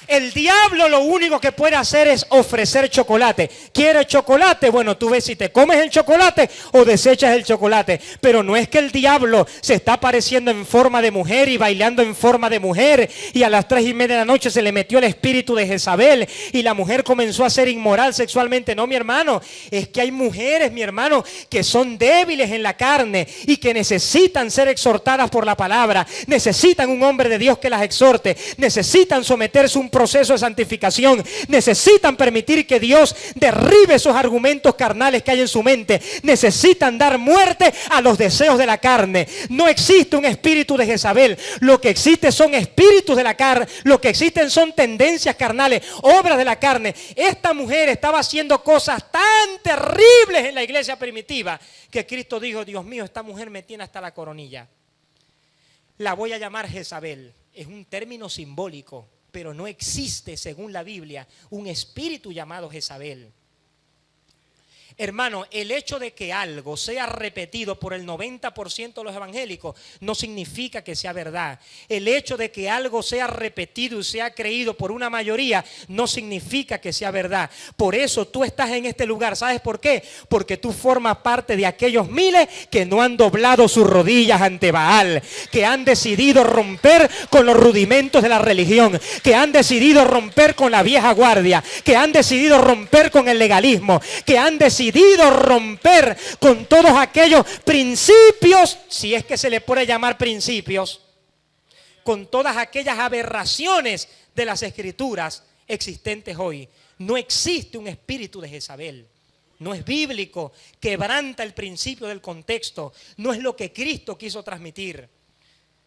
A: El diablo lo único que puede hacer es ofrecer chocolate. ¿Quieres chocolate? Bueno, tú ves si te comes el chocolate o desechas el chocolate. Pero no es que el diablo se está apareciendo en forma de mujer y bailando en forma de mujer, y a las 3:30 de la noche se le metió el espíritu de Jezabel y la mujer comenzó a ser inmoral sexualmente. No, mi hermano, es que hay mujeres, mi hermano, que son débiles en la carne y que necesitan ser exhortadas por la palabra, necesitan un hombre de Dios que las exhorte, necesitan someterse a un proceso de santificación, necesitan permitir que Dios derribe esos argumentos carnales que hay en su mente, necesitan dar muerte a los deseos de la carne. No existe un espíritu de Jezabel, lo que existe son espíritus de la carne, lo que existen son tendencias carnales, obras de la carne. Esta mujer estaba haciendo cosas tan terribles en la iglesia primitiva que Cristo dijo: Dios mío, esta mujer me tiene hasta la coronilla. La voy a llamar Jezabel. Es un término simbólico, pero no existe, según la Biblia, un espíritu llamado Jezabel. Hermano, el hecho de que algo sea repetido por el 90% de los evangélicos no significa que sea verdad. El hecho de que algo sea repetido y sea creído por una mayoría no significa que sea verdad. Por eso tú estás en este lugar. ¿Sabes por qué? Porque tú formas parte de aquellos miles que no han doblado sus rodillas ante Baal, que han decidido romper con los rudimentos de la religión, que han decidido romper con la vieja guardia, que han decidido romper con el legalismo, que han decidido romper con todos aquellos principios, si es que se le puede llamar principios, con todas aquellas aberraciones de las escrituras existentes hoy. No existe un espíritu de Jezabel. No es bíblico, quebranta el principio del contexto, no es lo que Cristo quiso transmitir.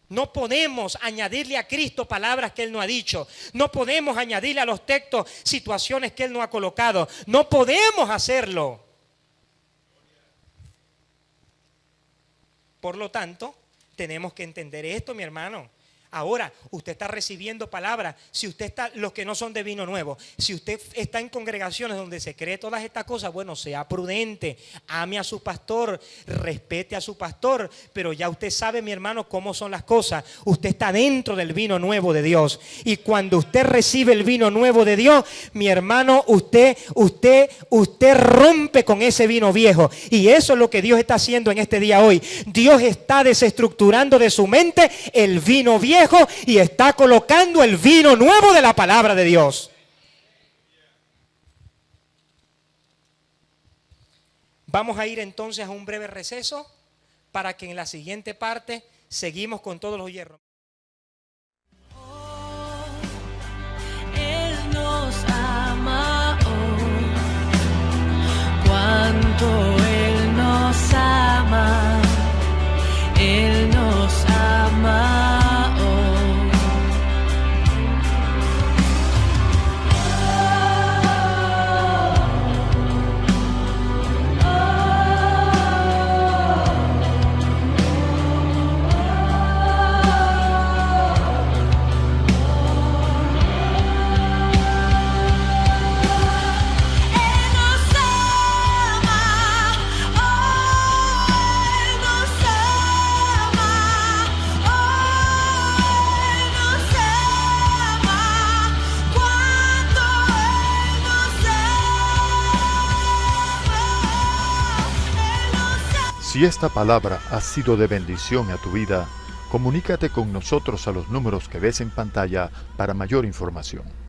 A: No podemos añadirle a Cristo palabras que Él no ha dicho. No podemos añadirle a los textos situaciones que Él no ha colocado. No podemos hacerlo. Por lo tanto, tenemos que entender esto, mi hermano. Ahora, usted está recibiendo palabras. Si usted está, los que no son de vino nuevo, si usted está en congregaciones donde se cree todas estas cosas, bueno, sea prudente, ame a su pastor, respete a su pastor, pero ya usted sabe, mi hermano, cómo son las cosas. Usted está dentro del vino nuevo de Dios, y cuando usted recibe el vino nuevo de Dios, mi hermano, usted rompe con ese vino viejo, y eso es lo que Dios está haciendo en este día hoy. Dios está desestructurando de su mente el vino viejo y está colocando el vino nuevo de la palabra de Dios. Vamos a ir entonces a un breve receso para que en la siguiente parte seguimos con todos los hierros.
B: Él nos ama, cuánto Él nos ama, Él nos ama.
C: Si esta palabra ha sido de bendición a tu vida, comunícate con nosotros a los números que ves en pantalla para mayor información.